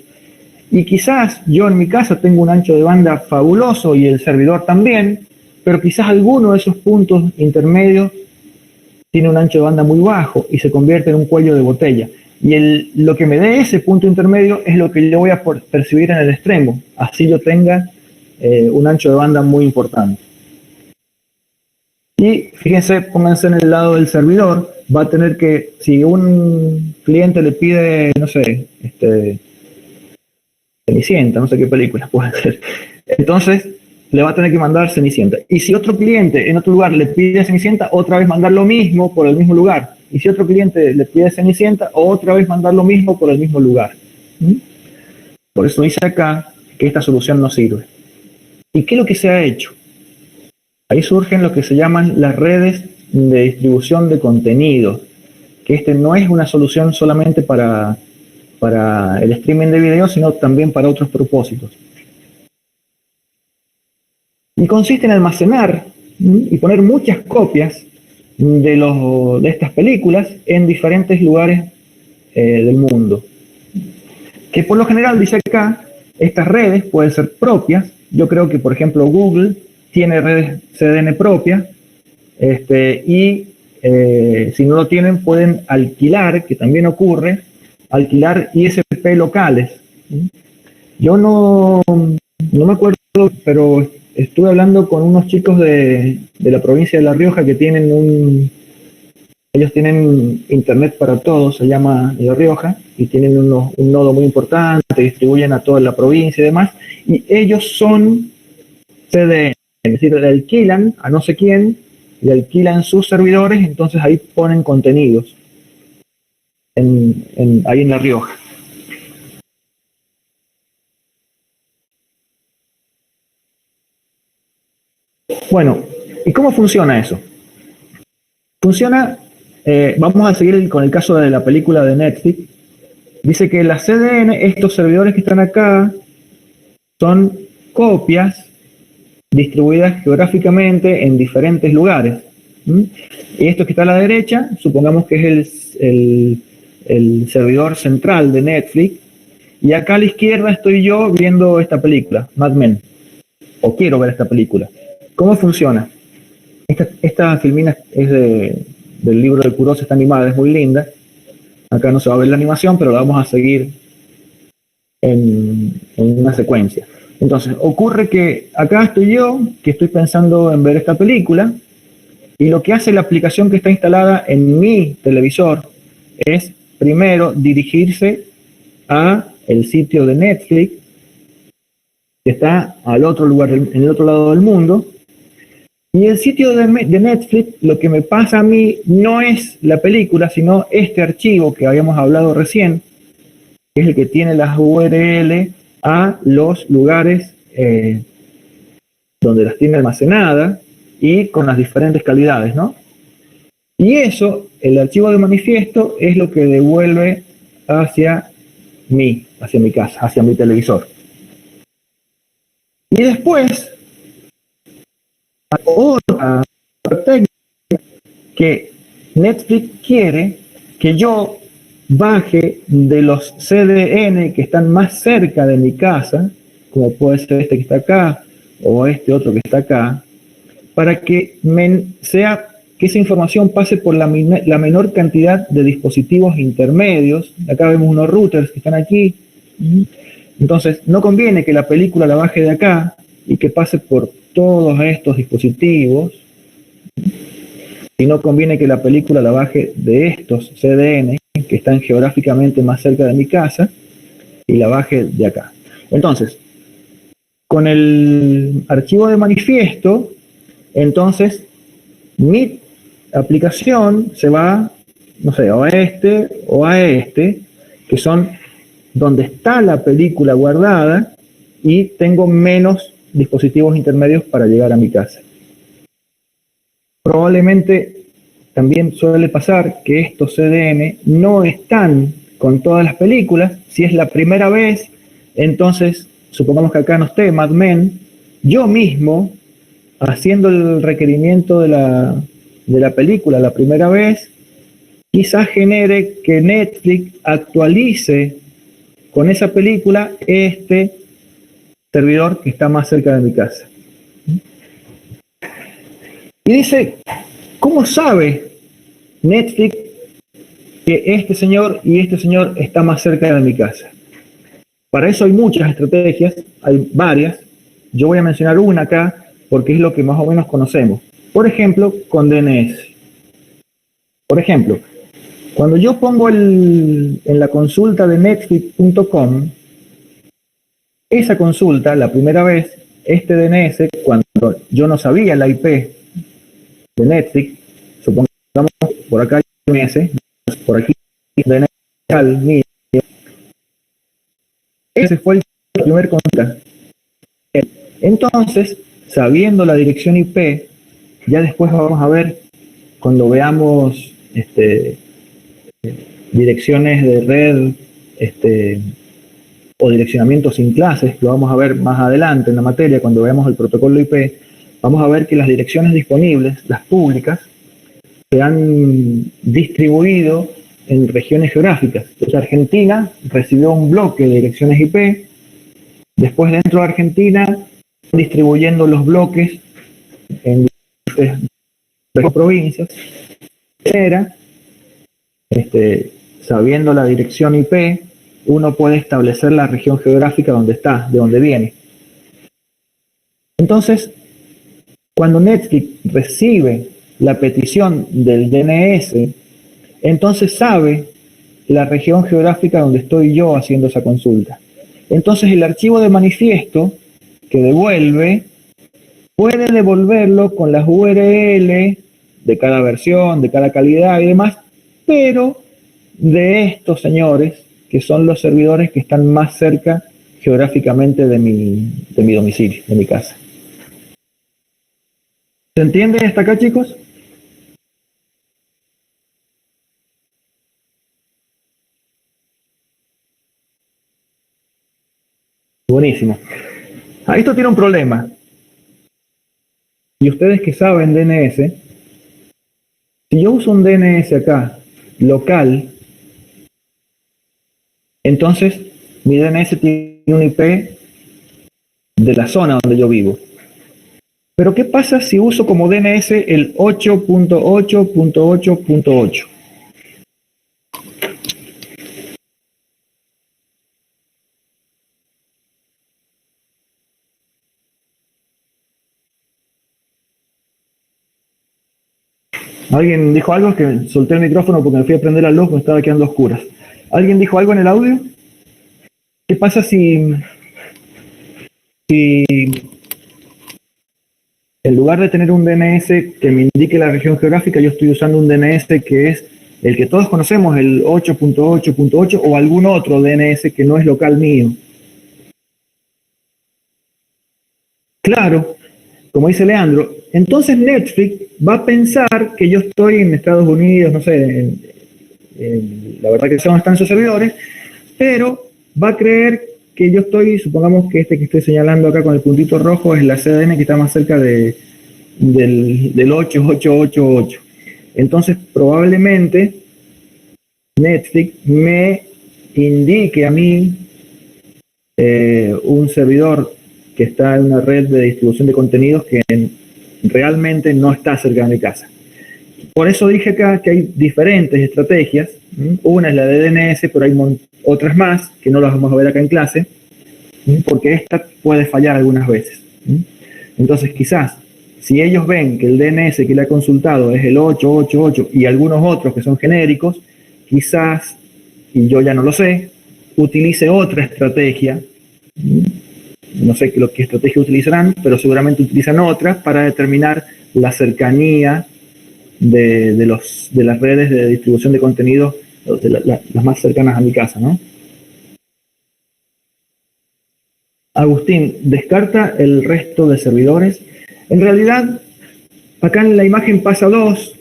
S1: Y quizás yo en mi casa tengo un ancho de banda fabuloso y el servidor también, pero quizás alguno de esos puntos intermedios tiene un ancho de banda muy bajo y se convierte en un cuello de botella. Y lo que me dé ese punto intermedio es lo que yo voy a percibir en el extremo. Así yo tenga un ancho de banda muy importante. Y fíjense, pónganse en el lado del servidor, va a tener que, si un cliente le pide, no sé, Cenicienta, no sé qué películas puede ser, entonces le va a tener que mandar Cenicienta. Y si otro cliente en otro lugar le pide Cenicienta, otra vez mandar lo mismo por el mismo lugar. Y si otro cliente le pide Cenicienta, otra vez mandar lo mismo por el mismo lugar. Por eso dice acá que esta solución no sirve. ¿Y qué es lo que se ha hecho? Ahí surgen lo que se llaman las redes de distribución de contenido, que no es una solución solamente para el streaming de video, sino también para otros propósitos. Y consiste en almacenar y poner muchas copias de estas películas en diferentes lugares del mundo. Que por lo general, dice acá, estas redes pueden ser propias. Yo creo que, por ejemplo, Google tiene redes CDN propias, y si no lo tienen, pueden alquilar, que también ocurre, alquilar ISP locales. Yo no me acuerdo, pero estuve hablando con unos chicos de la provincia de La Rioja que tienen ellos tienen internet para todos, se llama La Rioja, y tienen un nodo muy importante, distribuyen a toda la provincia y demás, y ellos son CDN, es decir, le alquilan a no sé quién, le alquilan sus servidores, entonces ahí ponen contenidos ahí en La Rioja. Bueno, ¿y cómo funciona eso? Funciona, vamos a seguir con el caso de la película de Netflix. Dice que la CDN, estos servidores que están acá, son copias distribuidas geográficamente en diferentes lugares. Y esto que está a la derecha, supongamos que es el servidor central de Netflix, y acá a la izquierda estoy yo viendo esta película, Mad Men, o quiero ver esta película. ¿Cómo funciona? Esta filmina es del libro de Kurosa, está animada, es muy linda. Acá no se va a ver la animación, pero la vamos a seguir en una secuencia. Entonces, ocurre que acá estoy yo, que estoy pensando en ver esta película, y lo que hace la aplicación que está instalada en mi televisor es, primero, dirigirse a el sitio de Netflix, que está al otro lugar, en el otro lado del mundo, y el sitio de Netflix, lo que me pasa a mí no es la película, sino este archivo que habíamos hablado recién, que es el que tiene las URL a los lugares donde las tiene almacenadas y con las diferentes calidades, ¿no? Y eso, el archivo de manifiesto, es lo que devuelve hacia mi casa, hacia mi televisor. Y después, otra técnica que Netflix quiere que yo baje de los CDN que están más cerca de mi casa, como puede ser este que está acá, o este otro que está acá, para que que esa información pase por la menor cantidad de dispositivos intermedios. Acá vemos unos routers que están aquí. Entonces, no conviene que la película la baje de acá y que pase por todos estos dispositivos, sino conviene que la película la baje de estos CDN que están geográficamente más cerca de mi casa y la baje de acá. Entonces, con el archivo de manifiesto, entonces mi aplicación se va, no sé, o a este, que son donde está la película guardada, y tengo menos dispositivos intermedios para llegar a mi casa. Probablemente también suele pasar que estos CDN no están con todas las películas. Si es la primera vez, entonces, supongamos que acá no esté Mad Men, yo mismo, haciendo el requerimiento de la película la primera vez, quizás genere que Netflix actualice con esa película este servidor que está más cerca de mi casa. Y dice, ¿cómo sabe Netflix que este señor y este señor está más cerca de mi casa? Para eso hay muchas estrategias, hay varias. Yo voy a mencionar una acá porque es lo que más o menos conocemos. Por ejemplo, con DNS. Por ejemplo, cuando yo pongo en la consulta de Netflix.com, esa consulta, la primera vez, este DNS, cuando yo no sabía la IP de Netflix, supongamos por acá DNS, por aquí DNS mío, ese fue el primer consulta. Entonces, sabiendo la dirección IP, ya después vamos a ver, cuando veamos direcciones de red o direccionamiento sin clases, lo vamos a ver más adelante en la materia, cuando veamos el protocolo IP, vamos a ver que las direcciones disponibles, las públicas, se han distribuido en regiones geográficas. Entonces Argentina recibió un bloque de direcciones IP, después dentro de Argentina distribuyendo los bloques en diferentes provincias. Sabiendo la dirección IP, uno puede establecer la región geográfica donde está, de donde viene. Entonces, cuando Netflix recibe la petición del DNS, entonces sabe la región geográfica donde estoy yo haciendo esa consulta. Entonces el archivo de manifiesto que devuelve puede devolverlo con las URL de cada versión, de cada calidad y demás, pero de estos señores que son los servidores que están más cerca geográficamente de mi domicilio, de mi casa. ¿Se entiende hasta acá, chicos? Buenísimo. Esto tiene un problema. Y ustedes que saben DNS, si yo uso un DNS acá, local, entonces mi DNS tiene un IP de la zona donde yo vivo. Pero ¿qué pasa si uso como DNS el 8.8.8.8? ¿Alguien dijo algo? Que solté el micrófono porque me fui a prender la luz, me estaba quedando a oscuras. ¿Alguien dijo algo en el audio? ¿Qué pasa si en lugar de tener un DNS que me indique la región geográfica, yo estoy usando un DNS que es el que todos conocemos, el 8.8.8 o algún otro DNS que no es local mío? Claro, como dice Leandro, entonces Netflix va a pensar que yo estoy en Estados Unidos, no sé, la verdad que son están sus servidores, pero va a creer que yo estoy, supongamos que este que estoy señalando acá con el puntito rojo es la CDN que está más cerca del 8888. Entonces probablemente Netflix me indique a mí un servidor que está en una red de distribución de contenidos que realmente no está cerca de mi casa. Por eso dije acá que hay diferentes estrategias. Una es la de DNS, pero hay otras más que no las vamos a ver acá en clase, porque esta puede fallar algunas veces. Entonces, quizás, si ellos ven que el DNS que le ha consultado es el 888 y algunos otros que son genéricos, quizás, y yo ya no lo sé, utilice otra estrategia. No sé qué estrategia utilizarán, pero seguramente utilizan otra para determinar la cercanía de las redes de distribución de contenido, las más cercanas a mi casa, ¿no? Agustín, descarta el resto de servidores. En realidad, acá en la imagen pasa 2.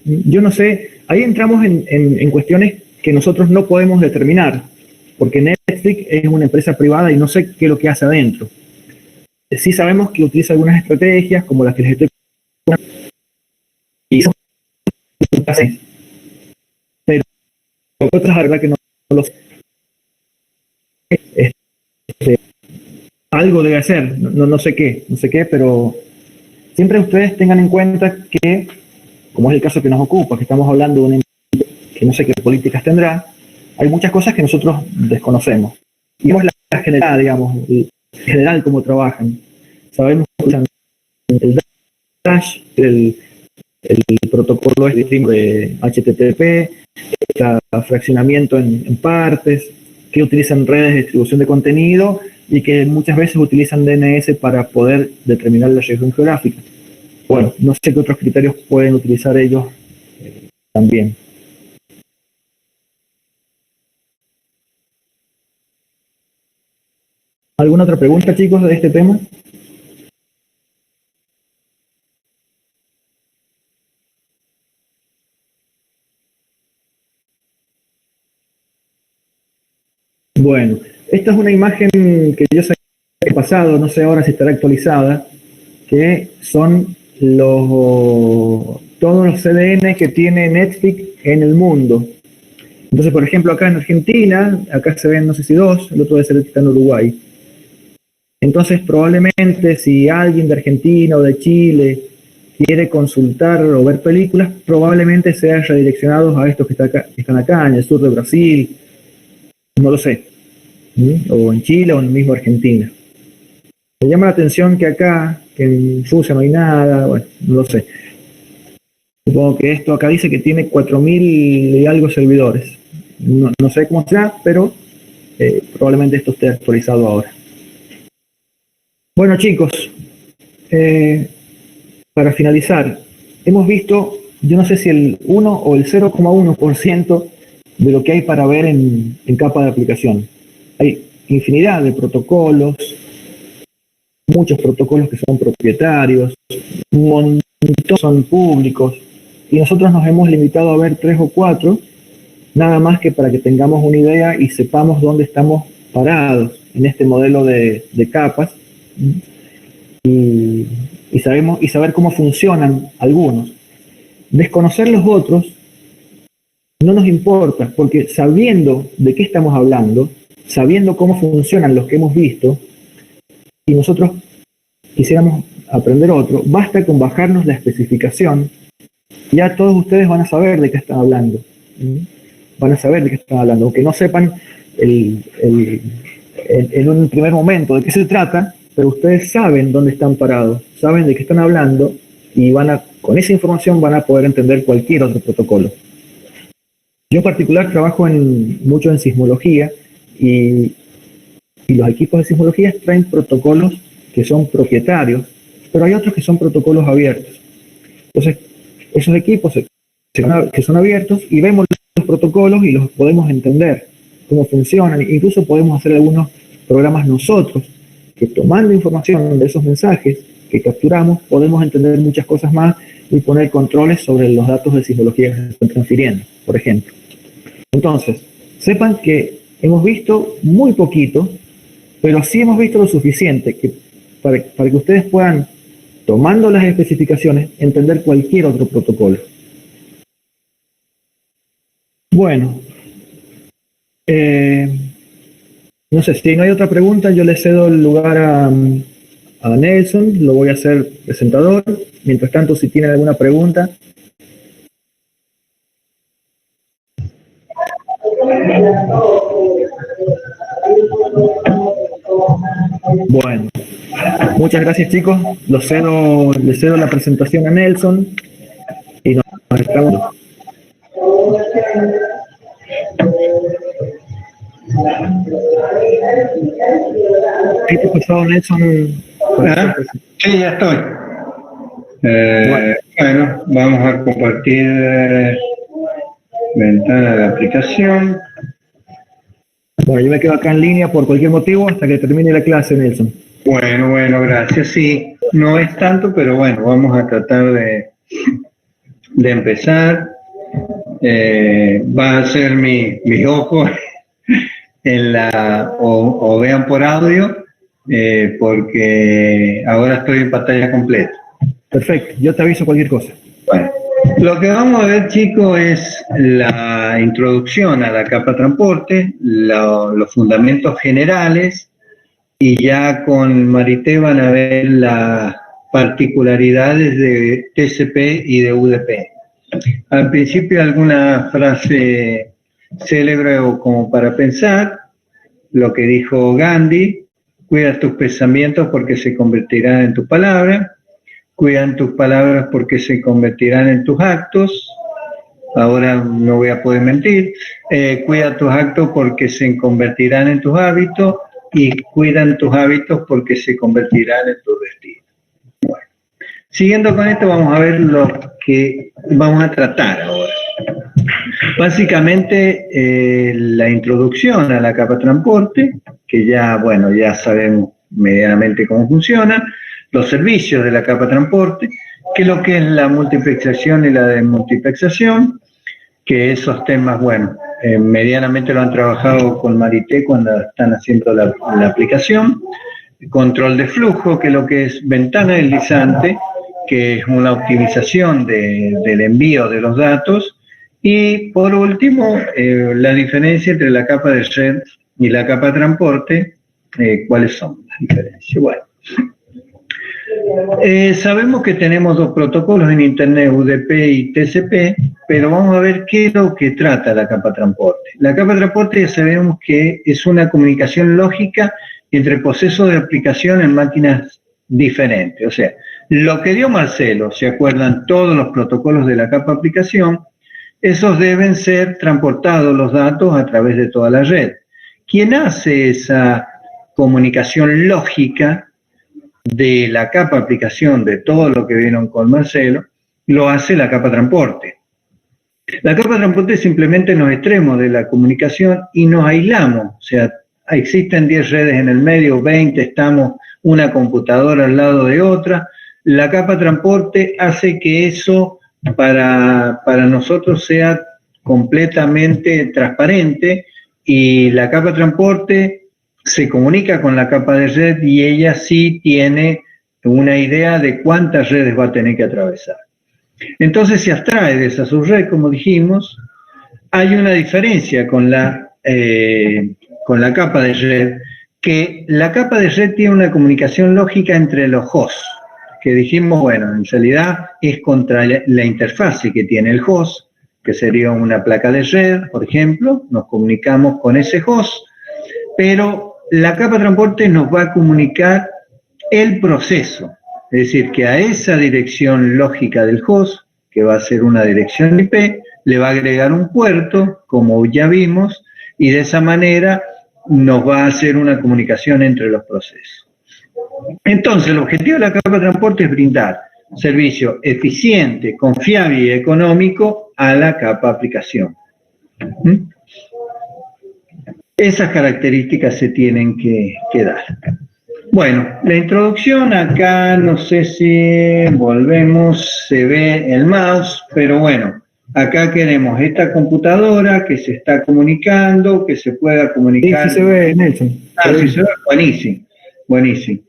S1: Yo no sé, ahí entramos en cuestiones que nosotros no podemos determinar, porque Netflix es una empresa privada y no sé qué es lo que hace adentro. Sí sabemos que utiliza algunas estrategias, como las que les estoy contando, y son pero otras, la verdad que no lo sé. Algo debe hacer, no sé qué, pero siempre ustedes tengan en cuenta que, como es el caso que nos ocupa, que estamos hablando de una empresa que no sé qué políticas tendrá, hay muchas cosas que nosotros desconocemos. Y vemos la general, digamos, en general cómo trabajan. Sabemos que usan el Dash, el protocolo de HTTP, fraccionamiento en partes, que utilizan redes de distribución de contenido y que muchas veces utilizan DNS para poder determinar la región geográfica. Bueno, no sé qué otros criterios pueden utilizar ellos también. ¿Alguna otra pregunta, chicos, de este tema? Bueno, esta es una imagen que yo saqué el pasado, no sé ahora si estará actualizada, que son todos los CDN que tiene Netflix en el mundo. Entonces, por ejemplo, acá en Argentina, acá se ven, no sé si 2, el otro debe ser el que está en Uruguay. Entonces, probablemente si alguien de Argentina o de Chile quiere consultar o ver películas, probablemente sean redireccionados a estos que están acá, en el sur de Brasil, no lo sé, o en Chile o en mismo Argentina. Me llama la atención que acá, que en Rusia no hay nada, bueno, no lo sé. Supongo que esto acá dice que tiene 4.000 y algo servidores. No sé cómo será, pero probablemente esto esté actualizado ahora. Bueno, chicos, para finalizar, hemos visto, yo no sé si el 1 o el 0,1% de lo que hay para ver en capa de aplicación. Hay infinidad de protocolos, muchos protocolos que son propietarios, un montón son públicos, y nosotros nos hemos limitado a ver 3 o 4, nada más que para que tengamos una idea y sepamos dónde estamos parados en este modelo de capas, y saber cómo funcionan algunos. Desconocer los otros no nos importa, porque sabiendo de qué estamos hablando, sabiendo cómo funcionan los que hemos visto, y nosotros quisiéramos aprender otro, basta con bajarnos la especificación, ya todos ustedes van a saber de qué están hablando. Van a saber de qué están hablando, aunque no sepan en un primer momento de qué se trata, pero ustedes saben dónde están parados, saben de qué están hablando, y con esa información van a poder entender cualquier otro protocolo. Yo en particular trabajo mucho en sismología, y los equipos de sismología traen protocolos que son propietarios, pero hay otros que son protocolos abiertos. Entonces, esos equipos que son abiertos, y vemos los protocolos y los podemos entender, cómo funcionan, incluso podemos hacer algunos programas nosotros, que tomando información de esos mensajes que capturamos, podemos entender muchas cosas más y poner controles sobre los datos de sismología que se están transfiriendo, por ejemplo. Entonces, sepan que hemos visto muy poquito, pero sí hemos visto lo suficiente para que ustedes puedan, tomando las especificaciones, entender cualquier otro protocolo. Bueno, No sé, si no hay otra pregunta, yo le cedo el lugar a Nelson, lo voy a hacer presentador. Mientras tanto, si tienen alguna pregunta. Bueno, muchas gracias, chicos. Le cedo la presentación a Nelson y nos estamos. ¿Qué te pasó, Nelson?
S2: Sí, ya estoy. Bueno, vamos a compartir ventana de aplicación.
S1: Bueno, yo me quedo acá en línea por cualquier motivo hasta que termine la clase, Nelson.
S2: Bueno, gracias. Sí, no es tanto, pero bueno, vamos a tratar de empezar. Va a ser mis ojos o vean por audio, porque ahora estoy en pantalla completa.
S1: Perfecto, yo te aviso cualquier cosa.
S2: Bueno, lo que vamos a ver, chicos, es la introducción a la capa transporte, los fundamentos generales, y ya con Marité van a ver las particularidades de TCP y de UDP. Al principio alguna frase célebre o como para pensar, lo que dijo Gandhi: cuida tus pensamientos porque se convertirán en tus palabras, cuidan tus palabras porque se convertirán en tus actos. Ahora no voy a poder mentir. Cuida tus actos porque se convertirán en tus hábitos, y cuidan tus hábitos porque se convertirán en tu destino. Bueno, siguiendo con esto, vamos a ver lo que vamos a tratar ahora. Básicamente, la introducción a la capa transporte, que ya sabemos medianamente cómo funciona, los servicios de la capa transporte, que es lo que es la multiplexación y la desmultiplexación, que esos temas, medianamente lo han trabajado con Marité cuando están haciendo la aplicación. Control de flujo, que es lo que es ventana deslizante, que es una optimización del envío de los datos. Y por último, la diferencia entre la capa de red y la capa de transporte. ¿Cuáles son las diferencias? Bueno, sabemos que tenemos dos protocolos en Internet, UDP y TCP, pero vamos a ver qué es lo que trata la capa de transporte. La capa de transporte ya sabemos que es una comunicación lógica entre procesos de aplicación en máquinas diferentes. O sea, lo que dio Marcelo, ¿se acuerdan? Todos los protocolos de la capa de aplicación, esos deben ser transportados los datos a través de toda la red. ¿Quién hace esa comunicación lógica de la capa de aplicación de todo lo que vieron con Marcelo? Lo hace la capa de transporte. La capa de transporte es simplemente en los extremos de la comunicación y nos aislamos. O sea, existen 10 redes en el medio, 20, estamos una computadora al lado de otra. La capa de transporte hace que eso para nosotros sea completamente transparente, y la capa de transporte se comunica con la capa de red y ella sí tiene una idea de cuántas redes va a tener que atravesar. Entonces se abstrae de esa subred, como dijimos. Hay una diferencia con la capa de red, que la capa de red tiene una comunicación lógica entre los hosts, que dijimos, en realidad es contra la interfase que tiene el host, que sería una placa de red, por ejemplo. Nos comunicamos con ese host, pero la capa de transporte nos va a comunicar el proceso, es decir, que a esa dirección lógica del host, que va a ser una dirección IP, le va a agregar un puerto, como ya vimos, y de esa manera nos va a hacer una comunicación entre los procesos. Entonces, el objetivo de la capa de transporte es brindar servicio eficiente, confiable y económico a la capa de aplicación. Esas características se tienen que dar. Bueno, la introducción acá, no sé si volvemos, se ve el mouse, pero bueno, acá queremos esta computadora que se está comunicando, que se pueda comunicar.
S1: Sí, se ve, Nelson.
S2: Sí se ve, buenísimo, buenísimo.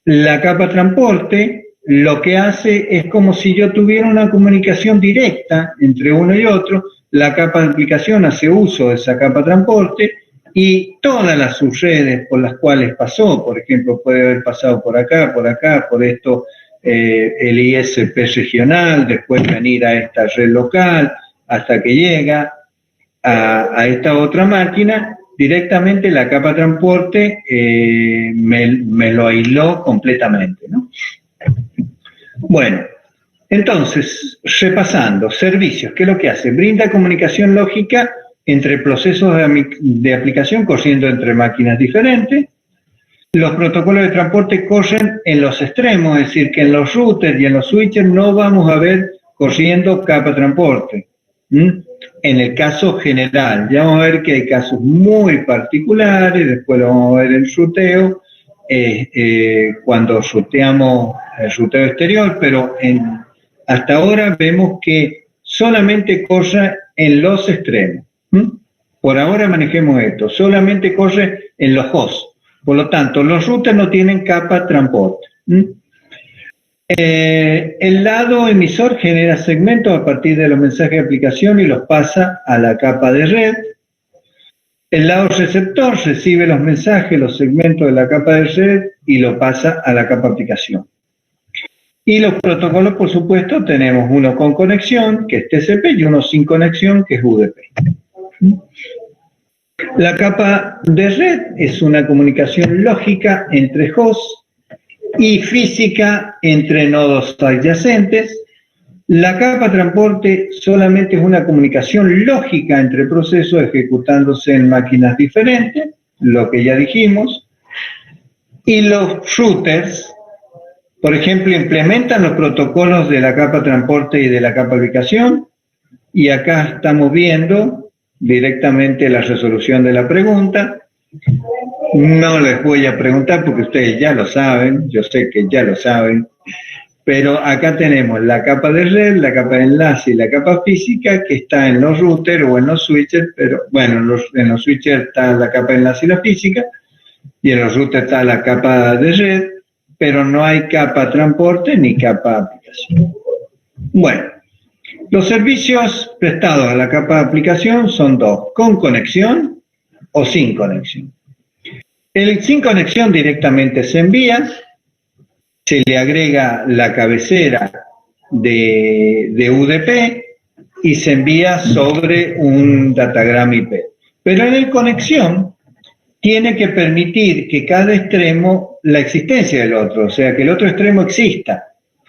S2: La capa de transporte lo que hace es como si yo tuviera una comunicación directa entre uno y otro, la capa de aplicación hace uso de esa capa transporte y todas las subredes por las cuales pasó, por ejemplo, puede haber pasado por acá, por esto, el ISP regional, después venir a esta red local, hasta que llega a esta otra máquina, directamente la capa transporte me lo aisló completamente, ¿no? Bueno, entonces, repasando, servicios, ¿qué es lo que hace? Brinda comunicación lógica entre procesos de aplicación corriendo entre máquinas diferentes. Los protocolos de transporte corren en los extremos, es decir, que en los routers y en los switches no vamos a ver corriendo capa transporte. En el caso general, ya vamos a ver que hay casos muy particulares, después lo vamos a ver en ruteo, cuando ruteamos el ruteo exterior, pero hasta ahora vemos que solamente corre en los extremos. Por ahora manejemos esto, solamente corre en los hosts. Por lo tanto, los routers no tienen capa transporte. El lado emisor genera segmentos a partir de los mensajes de aplicación y los pasa a la capa de red. El lado receptor recibe los mensajes, los segmentos de la capa de red y lo pasa a la capa de aplicación. Y los protocolos, por supuesto, tenemos uno con conexión, que es TCP, y uno sin conexión, que es UDP. La capa de red es una comunicación lógica entre hosts y física entre nodos adyacentes. La capa transporte solamente es una comunicación lógica entre procesos ejecutándose en máquinas diferentes, lo que ya dijimos. Y los routers, por ejemplo, implementan los protocolos de la capa transporte y de la capa aplicación. Y acá estamos viendo directamente la resolución de la pregunta. No les voy a preguntar porque ustedes ya lo saben, yo sé que ya lo saben, pero acá tenemos la capa de red, la capa de enlace y la capa física que está en los routers o en los switches, pero bueno, en los switches está la capa de enlace y la física, y en los routers está la capa de red, pero no hay capa transporte ni capa aplicación. Bueno, los servicios prestados a la capa de aplicación son dos, con conexión o sin conexión. El sin conexión directamente se envía, se le agrega la cabecera de UDP y se envía sobre un datagram IP. Pero en el conexión tiene que permitir que cada extremo, la existencia del otro, o sea, que el otro extremo exista.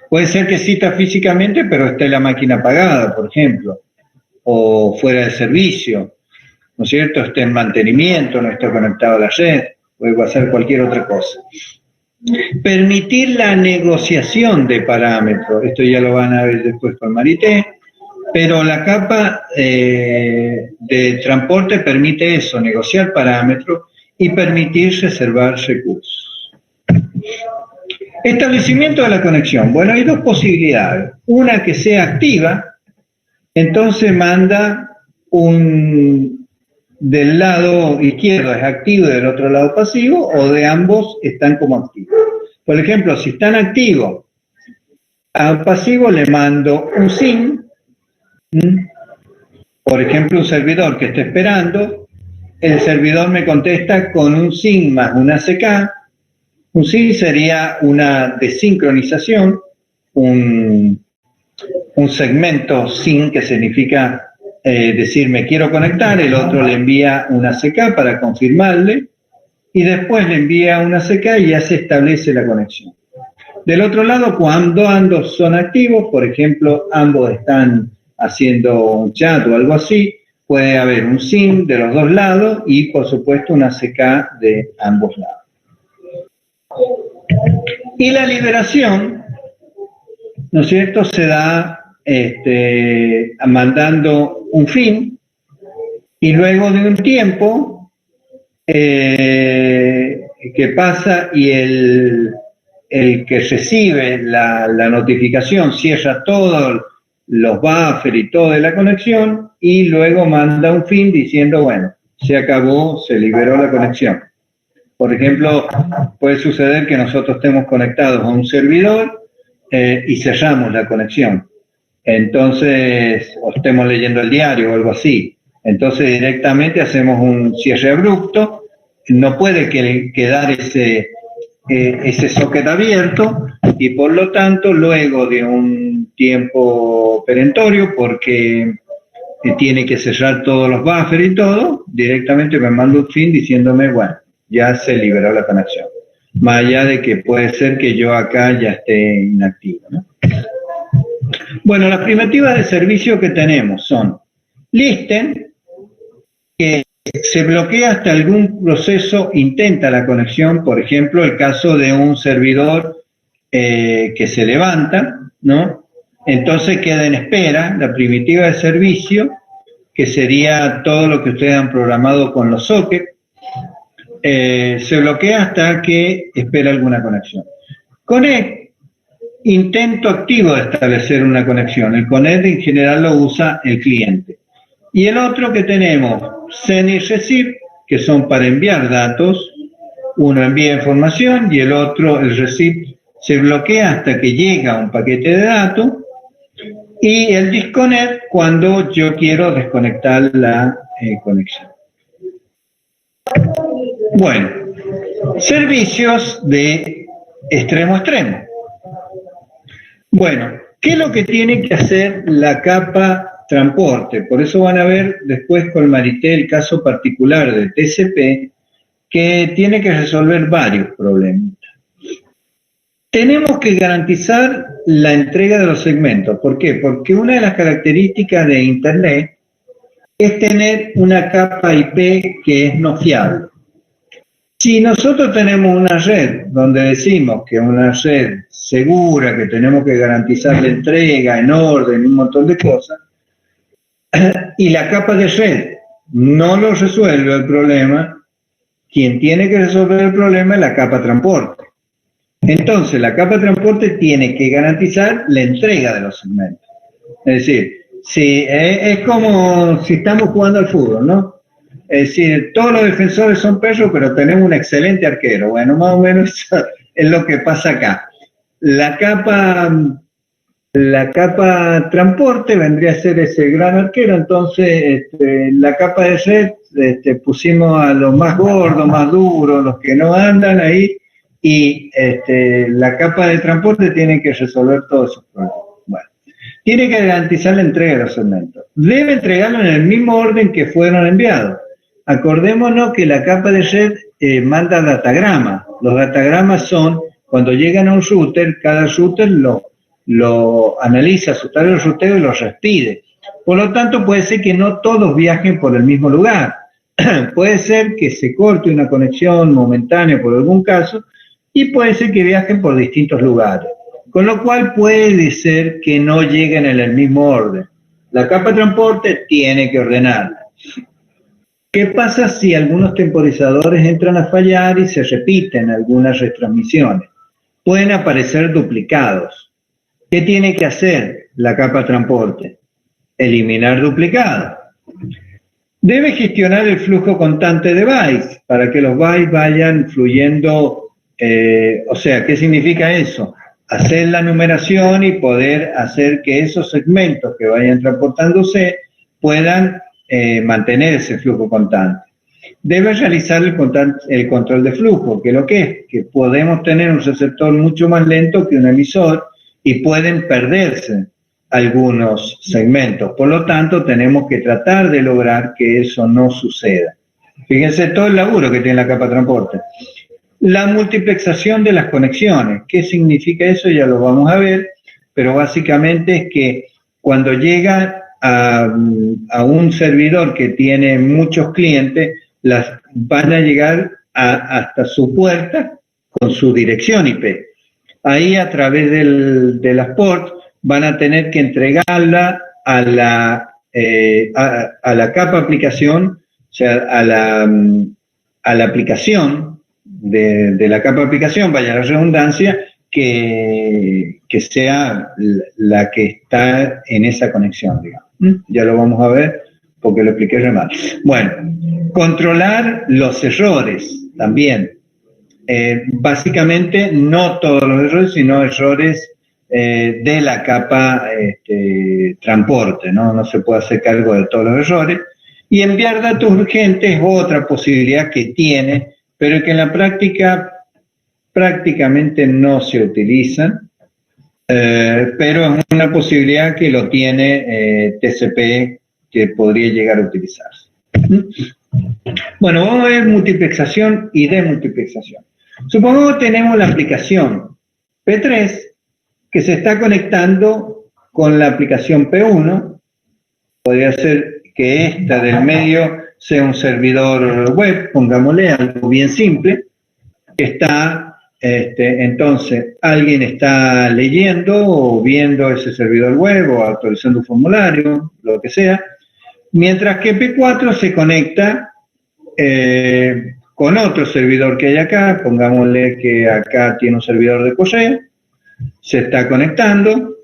S2: Puede ser que exista físicamente, pero esté la máquina apagada, por ejemplo, o fuera de servicio, ¿no es cierto? Esté en mantenimiento, no esté conectado a la red, puede pasar cualquier otra cosa. Permitir la negociación de parámetros, esto ya lo van a ver después con Marité, pero la capa de transporte permite eso, negociar parámetros y permitir reservar recursos. Establecimiento de la conexión. Bueno, hay dos posibilidades. Una que sea activa, entonces manda del lado izquierdo es activo y del otro lado pasivo, o de ambos están como activos. Por ejemplo, si están activos, a pasivo le mando un SYN, por ejemplo, un servidor que esté esperando, el servidor me contesta con un SYN más una CK. Un SYN sería una desincronización, un segmento SYN que significa decir me quiero conectar, el otro le envía una CK para confirmarle y después le envía una CK y ya se establece la conexión. Del otro lado, cuando ambos son activos, por ejemplo, ambos están haciendo un chat o algo así, puede haber un SYN de los dos lados y por supuesto una CK de ambos lados. Y la liberación, ¿no es cierto?, se da mandando un fin y luego de un tiempo que pasa y el que recibe la notificación cierra todos los buffers y todo de la conexión y luego manda un fin diciendo, bueno, se acabó, se liberó la conexión. Por ejemplo, puede suceder que nosotros estemos conectados a un servidor y cerramos la conexión. entonces, o estemos leyendo el diario o algo así. Entonces directamente hacemos un cierre abrupto, no puede quedar ese socket abierto y por lo tanto luego de un tiempo perentorio, porque tiene que cerrar todos los buffers y todo, directamente me manda un fin diciéndome, bueno, ya se liberó la conexión. Más allá de que puede ser que yo acá ya esté inactivo, ¿no? Bueno, las primitivas de servicio que tenemos son listen, que se bloquea hasta algún proceso intenta la conexión, por ejemplo, el caso de un servidor que se levanta, ¿no? Entonces queda en espera la primitiva de servicio, que sería todo lo que ustedes han programado con los sockets, se bloquea hasta que espera alguna conexión. Connect, intento activo de establecer una conexión. El connect en general lo usa el cliente. Y el otro que tenemos, send y receive, que son para enviar datos. Uno envía información y el otro, el receive, se bloquea hasta que llega un paquete de datos. Y el disconnect cuando yo quiero desconectar la conexión. Bueno, servicios de extremo a extremo. Bueno, ¿qué es lo que tiene que hacer la capa transporte? Por eso van a ver después con Marité el caso particular de TCP, que tiene que resolver varios problemas. Tenemos que garantizar la entrega de los segmentos. ¿Por qué? Porque una de las características de Internet es tener una capa IP que es no fiable. Si nosotros tenemos una red donde decimos que es una red segura, que tenemos que garantizar la entrega en orden, un montón de cosas, y la capa de red no lo resuelve el problema, quien tiene que resolver el problema es la capa transporte. Entonces, la capa transporte tiene que garantizar la entrega de los segmentos. Es decir, si, es como si estamos jugando al fútbol, ¿no? Es decir, todos los defensores son perros, pero tenemos un excelente arquero. Bueno, más o menos eso es lo que pasa acá. La capa transporte vendría a ser ese gran arquero, entonces la capa de red pusimos a los más gordos, más duros, los que no andan ahí, y la capa de transporte tiene que resolver todos esos problemas. Bueno, tiene que garantizar la entrega de los segmentos. Debe entregarlo en el mismo orden que fueron enviados. Acordémonos que la capa de red manda datagramas. Los datagramas son, cuando llegan a un router, cada router lo analiza, su tablero de ruteo y lo respide. Por lo tanto, puede ser que no todos viajen por el mismo lugar. Puede ser que se corte una conexión momentánea por algún caso y puede ser que viajen por distintos lugares. Con lo cual puede ser que no lleguen en el mismo orden. La capa de transporte tiene que ordenarla. ¿Qué pasa si algunos temporizadores entran a fallar y se repiten algunas retransmisiones? Pueden aparecer duplicados. ¿Qué tiene que hacer la capa de transporte? Eliminar duplicados. Debe gestionar el flujo constante de bytes para que los bytes vayan fluyendo. O sea, ¿qué significa eso? Hacer la numeración y poder hacer que esos segmentos que vayan transportándose puedan mantener ese flujo constante. Debe realizar el control de flujo, que es lo que es, que podemos tener un receptor mucho más lento que un emisor y pueden perderse algunos segmentos. Por lo tanto, tenemos que tratar de lograr que eso no suceda. Fíjense todo el laburo que tiene la capa de transporte. La multiplexación de las conexiones. ¿Qué significa eso? Ya lo vamos a ver, pero básicamente es que cuando llega a un servidor que tiene muchos clientes, van a llegar hasta su puerta con su dirección IP. Ahí a través de las ports van a tener que entregarla a la capa aplicación, o sea, a la aplicación de la capa aplicación, vaya la redundancia, que sea la que está en esa conexión, digamos. Ya lo vamos a ver porque lo expliqué re mal. Bueno, controlar los errores también. Básicamente no todos los errores, sino errores de la capa transporte, ¿no? No se puede hacer cargo de todos los errores. Y enviar datos urgentes es otra posibilidad que tiene, pero que en la práctica prácticamente no se utilizan, pero es una posibilidad que lo tiene TCP, que podría llegar a utilizarse. Bueno, vamos a ver multiplexación y demultiplexación. Supongamos que tenemos la aplicación P3 que se está conectando con la aplicación P1. Podría ser que esta del medio sea un servidor web, pongámosle algo bien simple, que está, entonces alguien está leyendo o viendo ese servidor web o actualizando un formulario, lo que sea, mientras que P4 se conecta con otro servidor que hay acá, pongámosle que acá tiene un servidor de correo, se está conectando,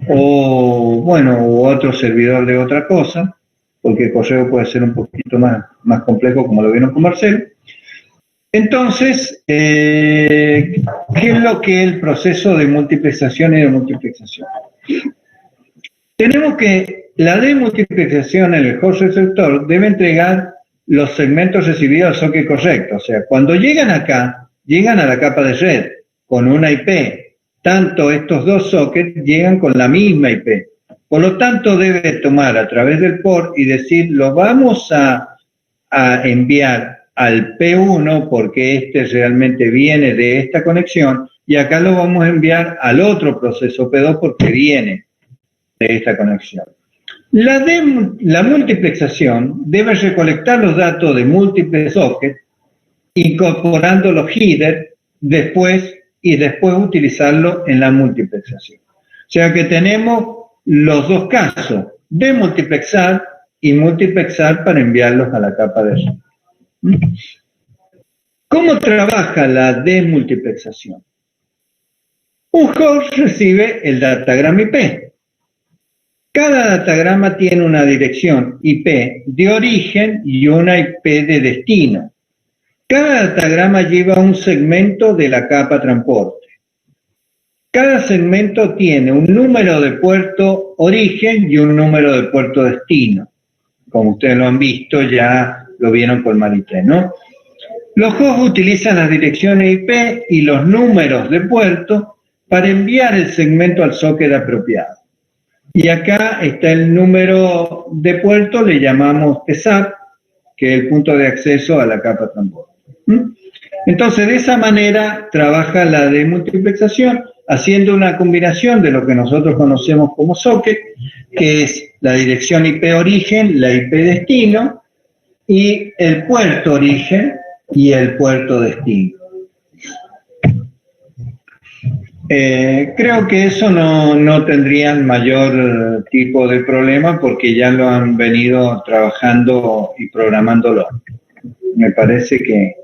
S2: o bueno, u otro servidor de otra cosa, porque el correo puede ser un poquito más complejo, como lo vieron con Marcelo. Entonces, ¿qué es lo que es el proceso de multiplexación y de multiplexación? Tenemos que la demultiplexación en el host receptor debe entregar los segmentos recibidos al socket correcto. O sea, cuando llegan acá, llegan a la capa de red con una IP. Tanto estos dos sockets llegan con la misma IP. Por lo tanto, debe tomar a través del port y decir, lo vamos a enviar al P1 porque este realmente viene de esta conexión, y acá lo vamos a enviar al otro proceso P2 porque viene de esta conexión. La multiplexación debe recolectar los datos de múltiples sockets, incorporando los headers después utilizarlo en la multiplexación. O sea que tenemos los dos casos, demultiplexar y multiplexar para enviarlos a la capa de red. ¿Cómo trabaja la demultiplexación? Un host recibe el datagrama IP. Cada datagrama tiene una dirección IP de origen y una IP de destino. Cada datagrama lleva un segmento de la capa transporte. Cada segmento tiene un número de puerto origen y un número de puerto destino. Como ustedes lo han visto, ya lo vieron con Marité, ¿no? Los hosts utilizan las direcciones IP y los números de puerto para enviar el segmento al socket apropiado. Y acá está el número de puerto, le llamamos PSAP, que es el punto de acceso a la capa transporte. Entonces, de esa manera trabaja la demultiplexación, haciendo una combinación de lo que nosotros conocemos como socket, que es la dirección IP origen, la IP destino, y el puerto origen y el puerto destino. Creo que eso no tendrían mayor tipo de problema porque ya lo han venido trabajando y programándolo. Me parece que...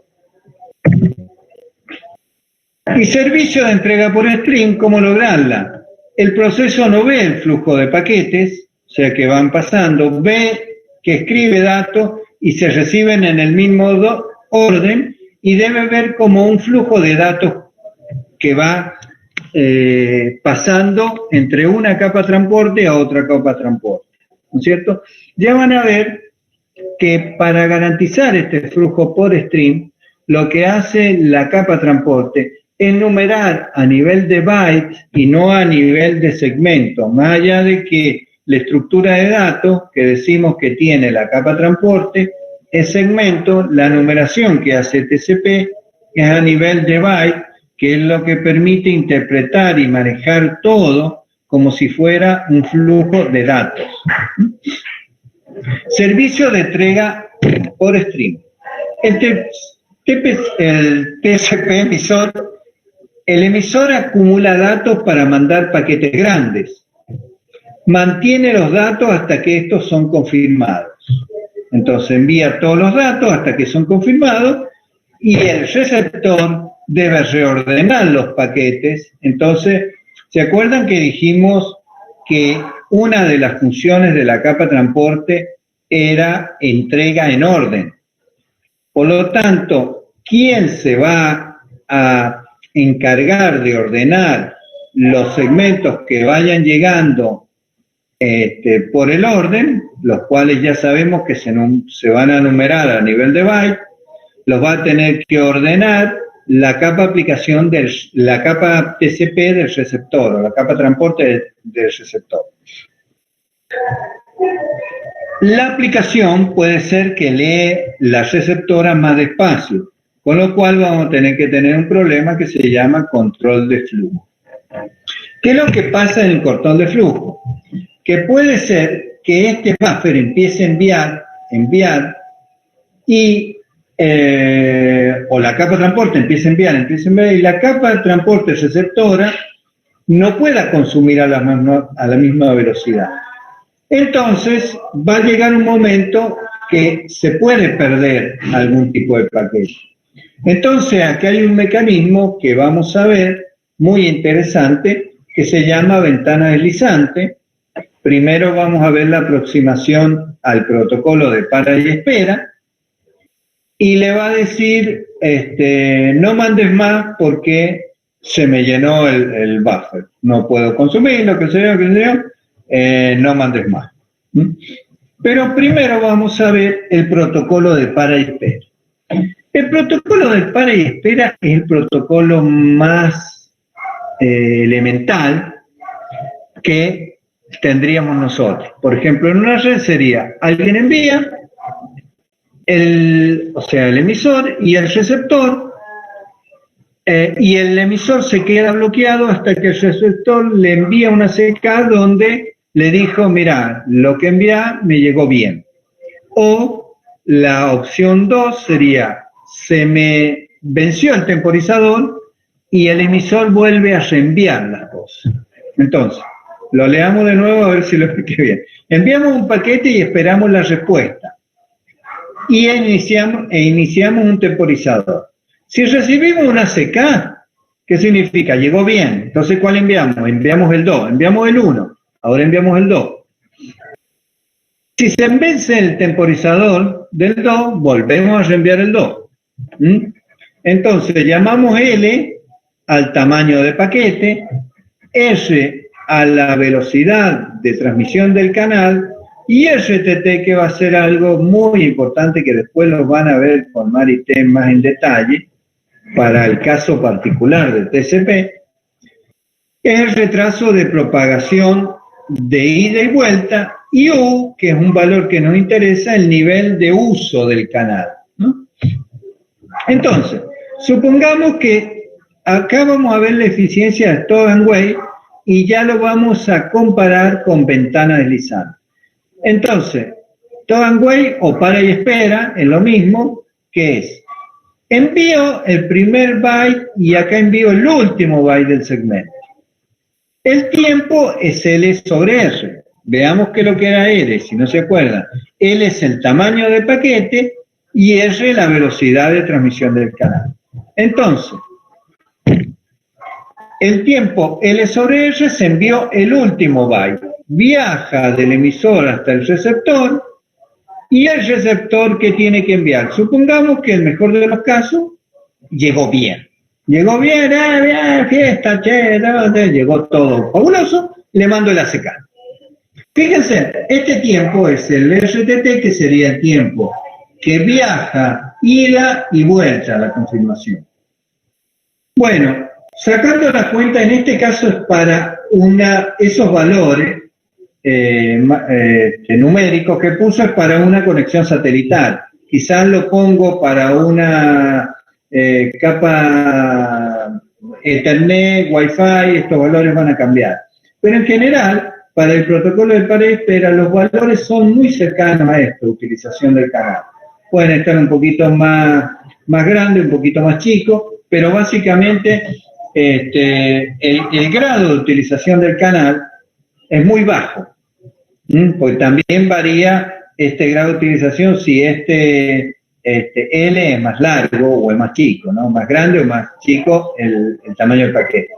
S2: Y servicio de entrega por stream, ¿cómo lograrla? El proceso no ve el flujo de paquetes, o sea que van pasando, ve que escribe datos y se reciben en el mismo orden, y debe ver como un flujo de datos que va pasando entre una capa transporte a otra capa transporte, ¿no es cierto? Ya van a ver que para garantizar este flujo por stream, lo que hace la capa transporte es numerar a nivel de bytes y no a nivel de segmento, más allá de que la estructura de datos que decimos que tiene la capa transporte es segmento, la numeración que hace TCP es a nivel de byte, que es lo que permite interpretar y manejar todo como si fuera un flujo de datos. Servicio de entrega por stream. El TCP emisor, el emisor acumula datos para mandar paquetes grandes. Mantiene los datos hasta que estos son confirmados. Entonces envía todos los datos hasta que son confirmados y el receptor debe reordenar los paquetes. Entonces, ¿se acuerdan que dijimos que una de las funciones de la capa transporte era entrega en orden? Por lo tanto, ¿quién se va a encargar de ordenar los segmentos que vayan llegando por el orden, los cuales ya sabemos que se van a numerar a nivel de byte, los va a tener que ordenar la capa aplicación la capa TCP del receptor, o la capa transporte del receptor. La aplicación puede ser que lee la receptora más despacio, con lo cual vamos a tener que tener un problema que se llama control de flujo. ¿Qué es lo que pasa en el control de flujo? Que puede ser que este buffer empiece a enviar, y o la capa de transporte empiece a enviar, y la capa de transporte receptora no pueda consumir a la misma velocidad. Entonces va a llegar un momento que se puede perder algún tipo de paquete. Entonces aquí hay un mecanismo que vamos a ver muy interesante, que se llama ventana deslizante. Primero vamos a ver la aproximación al protocolo de para y espera, y le va a decir, no mandes más porque se me llenó el buffer, no puedo consumir, lo que sea, no mandes más. Pero primero vamos a ver el protocolo de para y espera. El protocolo de para y espera es el protocolo más elemental que tendríamos nosotros. Por ejemplo, en una red sería, alguien envía, el emisor y el receptor, y el emisor se queda bloqueado hasta que el receptor le envía una CK donde le dijo, mira, lo que envía me llegó bien. O la opción 2 sería, se me venció el temporizador y el emisor vuelve a reenviar las cosas. Entonces, lo leamos de nuevo a ver si lo expliqué bien. Enviamos un paquete y esperamos la respuesta. Y iniciamos un temporizador. Si recibimos una CK, ¿qué significa? Llegó bien. Entonces, ¿cuál enviamos? Enviamos el 2, enviamos el 1, ahora enviamos el 2. Si se vence el temporizador del 2, volvemos a reenviar el 2. Entonces, llamamos L al tamaño de paquete, S a la velocidad de transmisión del canal, y RTT, que va a ser algo muy importante que después lo van a ver con Marité más en detalle para el caso particular del TCP, es el retraso de propagación de ida y vuelta, y U, que es un valor que nos interesa, el nivel de uso del canal, ¿no? Entonces, supongamos que acá vamos a ver la eficiencia de Stop and Wait y ya lo vamos a comparar con ventana deslizante. Entonces, Stop and Wait o para y espera es lo mismo, que es envío el primer byte y acá envío el último byte del segmento. El tiempo es L sobre R. Veamos qué es lo que era L, si no se acuerdan. L es el tamaño del paquete y R la velocidad de transmisión del canal. Entonces, el tiempo L sobre R se envió el último byte. Viaja del emisor hasta el receptor, y el receptor que tiene que enviar. Supongamos que el mejor de los casos llegó bien. Llegó bien, bien, fiesta, che, llegó todo fabuloso, le mando el ACK. Fíjense, este tiempo es el RTT, que sería el tiempo que viaja, ida y vuelta a la confirmación. Bueno, sacando la cuenta, en este caso es para esos valores numéricos que puso, es para una conexión satelital. Quizás lo pongo para una capa Ethernet, Wi-Fi, estos valores van a cambiar. Pero en general, para el protocolo de para y espera, los valores son muy cercanos a esto, utilización del canal. Pueden estar un poquito más grandes, un poquito más chicos, pero básicamente el grado de utilización del canal es muy bajo, porque también varía este grado de utilización si L es más largo o es más chico, ¿no? Más grande o más chico el tamaño del paquete.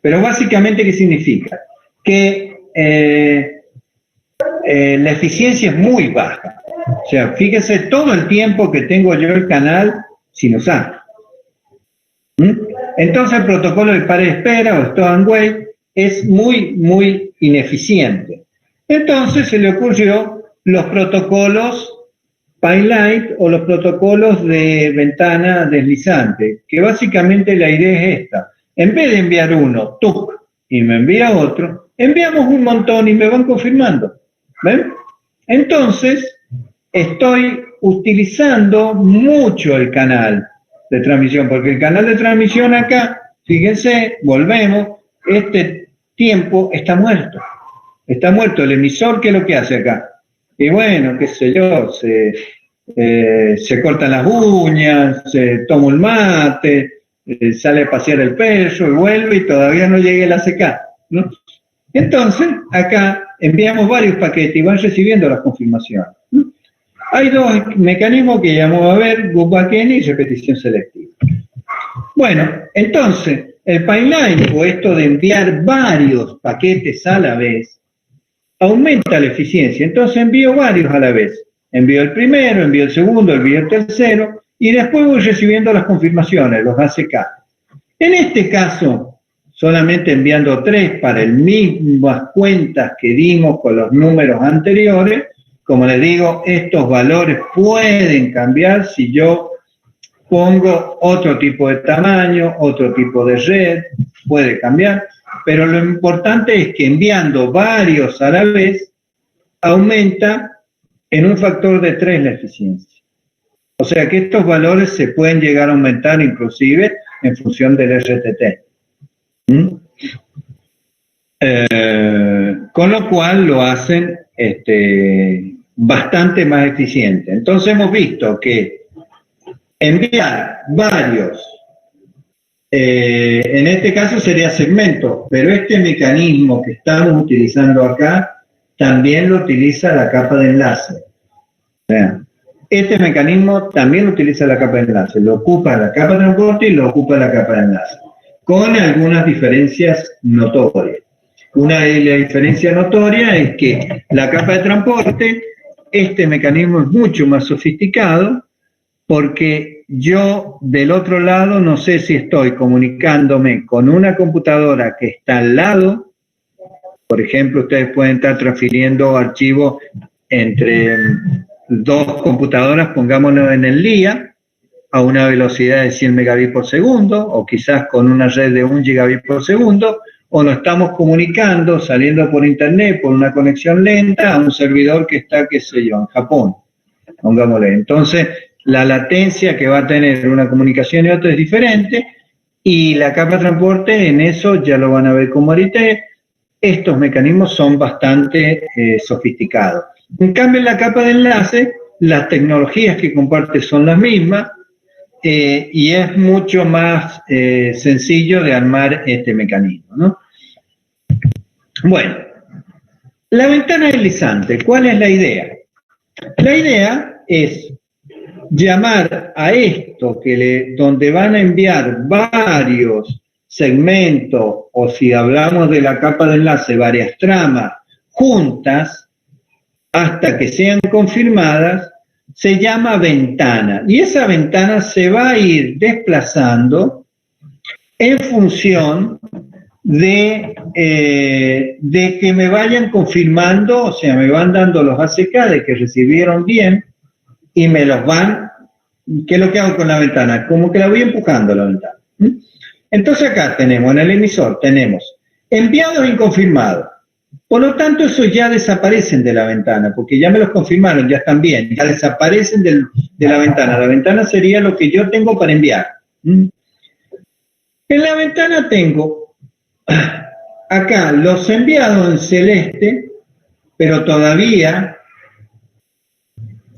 S2: Pero básicamente, ¿qué significa? Que la eficiencia es muy baja. O sea, fíjese todo el tiempo que tengo yo el canal sin usar. Entonces el protocolo de para espera o stop and wait es muy ineficiente. Entonces se le ocurrió los protocolos Pine-Light o los protocolos de ventana deslizante, que básicamente la idea es esta. En vez de enviar uno, ¡tuc!, y me envía otro, enviamos un montón y me van confirmando. ¿Ven? Entonces, estoy utilizando mucho el canal de transmisión, porque el canal de transmisión acá, fíjense, volvemos, este tiempo está muerto. Está muerto el emisor, ¿qué es lo que hace acá? Y bueno, qué sé yo, se cortan las uñas, se toma un mate, sale a pasear el perro y vuelve y todavía no llega el ACK, ¿no? Entonces, acá enviamos varios paquetes y van recibiendo las confirmaciones, ¿no? Hay dos mecanismos que llamamos a ver, go backend y repetición selectiva. Bueno, entonces, el pipeline, o esto de enviar varios paquetes a la vez, aumenta la eficiencia. Entonces envío varios a la vez. Envío el primero, envío el segundo, envío el tercero, y después voy recibiendo las confirmaciones, los ACK. En este caso, solamente enviando 3 para las mismas cuentas que dimos con los números anteriores. Como les digo, estos valores pueden cambiar si yo pongo otro tipo de tamaño, otro tipo de red, puede cambiar, pero lo importante es que enviando varios a la vez, aumenta en un factor de 3 la eficiencia. O sea que estos valores se pueden llegar a aumentar inclusive en función del RTT. Con lo cual lo hacen bastante más eficiente. Entonces hemos visto que enviar varios, en este caso sería segmentos, pero este mecanismo que estamos utilizando acá también lo utiliza la capa de enlace. Este mecanismo también utiliza la capa de enlace, lo ocupa la capa de transporte y lo ocupa la capa de enlace, con algunas diferencias notorias. Una de las diferencias notorias es que la capa de transporte, este mecanismo es mucho más sofisticado, porque yo del otro lado no sé si estoy comunicándome con una computadora que está al lado. Por ejemplo, ustedes pueden estar transfiriendo archivos entre dos computadoras, pongámoslo en el día, a una velocidad de 100 megabits por segundo, o quizás con una red de 1 gigabit por segundo, o nos estamos comunicando, saliendo por internet, por una conexión lenta, a un servidor que está, qué sé yo, en Japón, pongámosle. Entonces, la latencia que va a tener una comunicación y otra es diferente, y la capa de transporte en eso ya lo van a ver como ahorita. Estos mecanismos son bastante sofisticados. En cambio, en la capa de enlace, las tecnologías que comparte son las mismas, y es mucho más sencillo de armar este mecanismo, ¿no? Bueno, la ventana deslizante, ¿cuál es la idea? La idea es llamar a esto donde van a enviar varios segmentos, o si hablamos de la capa de enlace, varias tramas juntas, hasta que sean confirmadas, se llama ventana. Y esa ventana se va a ir desplazando en función de que me vayan confirmando, o sea, me van dando los ACK de que recibieron bien, y me los van, ¿qué es lo que hago con la ventana? Como que la voy empujando a la ventana. Entonces acá tenemos, en el emisor, tenemos enviados e inconfirmados. Por lo tanto, esos ya desaparecen de la ventana, porque ya me los confirmaron, ya están bien, ya desaparecen de la ventana. La ventana sería lo que yo tengo para enviar. En la ventana tengo acá los enviados en celeste, pero todavía,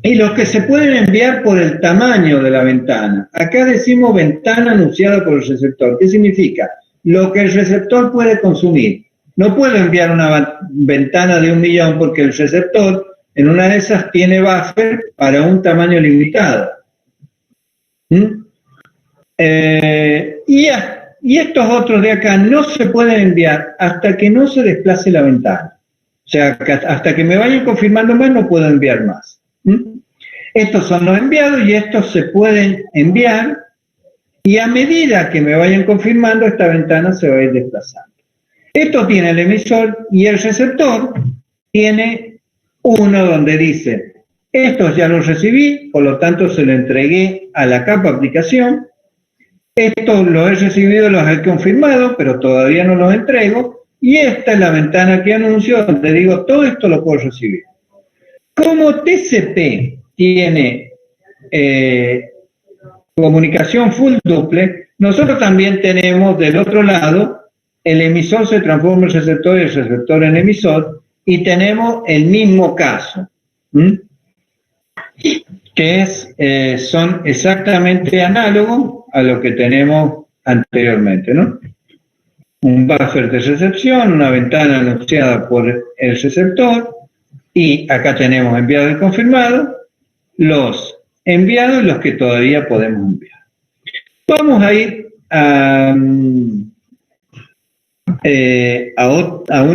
S2: y los que se pueden enviar por el tamaño de la ventana. Acá decimos ventana anunciada por el receptor. ¿Qué significa? Lo que el receptor puede consumir. No puedo enviar una ventana de 1 millón porque el receptor en una de esas tiene buffer para un tamaño limitado. Y estos otros de acá no se pueden enviar hasta que no se desplace la ventana. O sea, hasta que me vayan confirmando más no puedo enviar más. Estos son los enviados y estos se pueden enviar Y a medida que me vayan confirmando, esta ventana se va a ir desplazando. Esto tiene el emisor y el receptor tiene uno donde dice, estos ya los recibí, por lo tanto se lo entregué a la capa aplicación. Estos los he recibido, los he confirmado, pero todavía no los entrego. Y esta es la ventana que anuncio, donde digo, todo esto lo puedo recibir. Como TCP tiene comunicación full duplex, nosotros también tenemos del otro lado, el emisor se transforma en receptor y el receptor en emisor, y tenemos el mismo caso, que son exactamente análogos a lo que tenemos anteriormente, ¿no? Un buffer de recepción, una ventana anunciada por el receptor, y acá tenemos enviado y confirmado, los enviados y los que todavía podemos enviar. Vamos a ir a un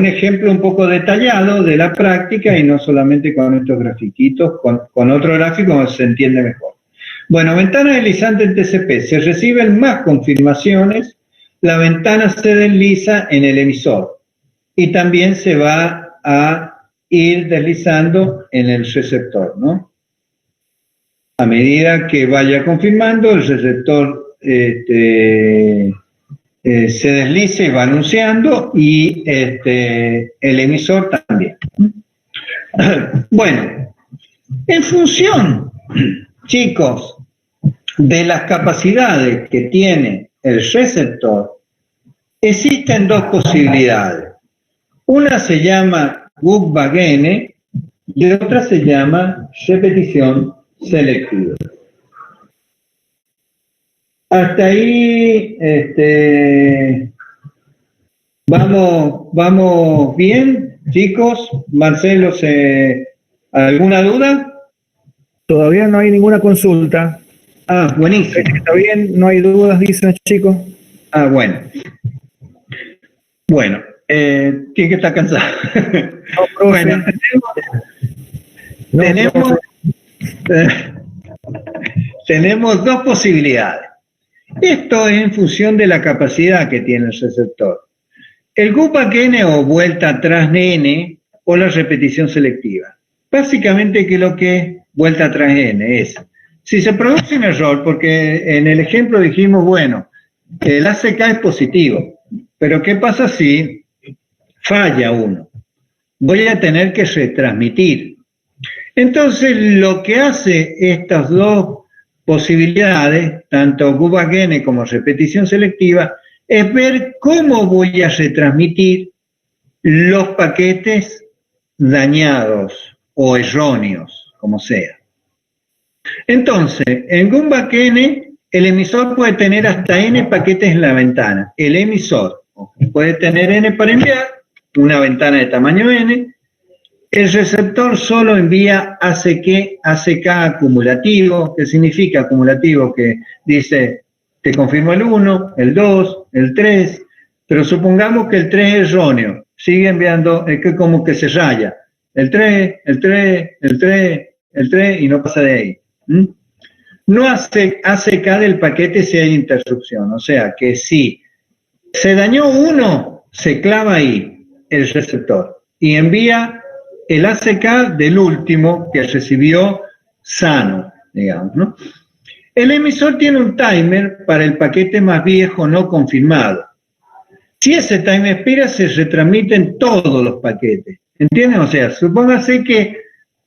S2: ejemplo un poco detallado de la práctica y no solamente con estos grafiquitos, con otro gráfico se entiende mejor. Bueno, ventana deslizante en TCP. Se reciben más confirmaciones, la ventana se desliza en el emisor y también se va a ir deslizando en el receptor, ¿no? A medida que vaya confirmando, el receptor se desliza y va anunciando, y el emisor también. Bueno, en función, chicos, de las capacidades que tiene el receptor, existen dos posibilidades. Una se llama Gutbagene y otra se llama repetición selectiva. Hasta ahí vamos bien, chicos. Marcelo, ¿alguna duda?
S1: Todavía no hay ninguna consulta.
S2: Ah, buenísimo.
S1: Está bien, no hay dudas, dicen chicos.
S2: Ah, bueno. Bueno, ¿quién que está cansado?
S1: No, profe.
S2: Bueno, tenemos dos posibilidades. Esto es en función de la capacidad que tiene el receptor. El Gutbag N o vuelta atrás N o la repetición selectiva. Básicamente, ¿qué es lo que es vuelta atrás N? Es, si se produce un error, porque en el ejemplo dijimos, bueno, el ACK es positivo, pero ¿qué pasa si falla uno? Voy a tener que retransmitir. Entonces, lo que hace estas dos posibilidades, tanto Gutbag N como repetición selectiva, es ver cómo voy a retransmitir los paquetes dañados o erróneos, como sea. Entonces, en Gutbag N, el emisor puede tener hasta N paquetes en la ventana. El emisor puede tener N para enviar, una ventana de tamaño N. El receptor solo envía ACK acumulativo. ¿Qué significa acumulativo? Que dice, te confirmo el 1, el 2, el 3, pero supongamos que el 3 es erróneo. Sigue enviando, es que como que se raya. El 3, el 3, el 3, el 3, y no pasa de ahí. No hace ACK del paquete si hay interrupción. O sea que si se dañó uno, se clava ahí el receptor y envía el ACK del último que recibió sano, digamos, ¿no? El emisor tiene un timer para el paquete más viejo no confirmado. Si ese timer expira, se retransmiten todos los paquetes. ¿Entienden? O sea, supóngase que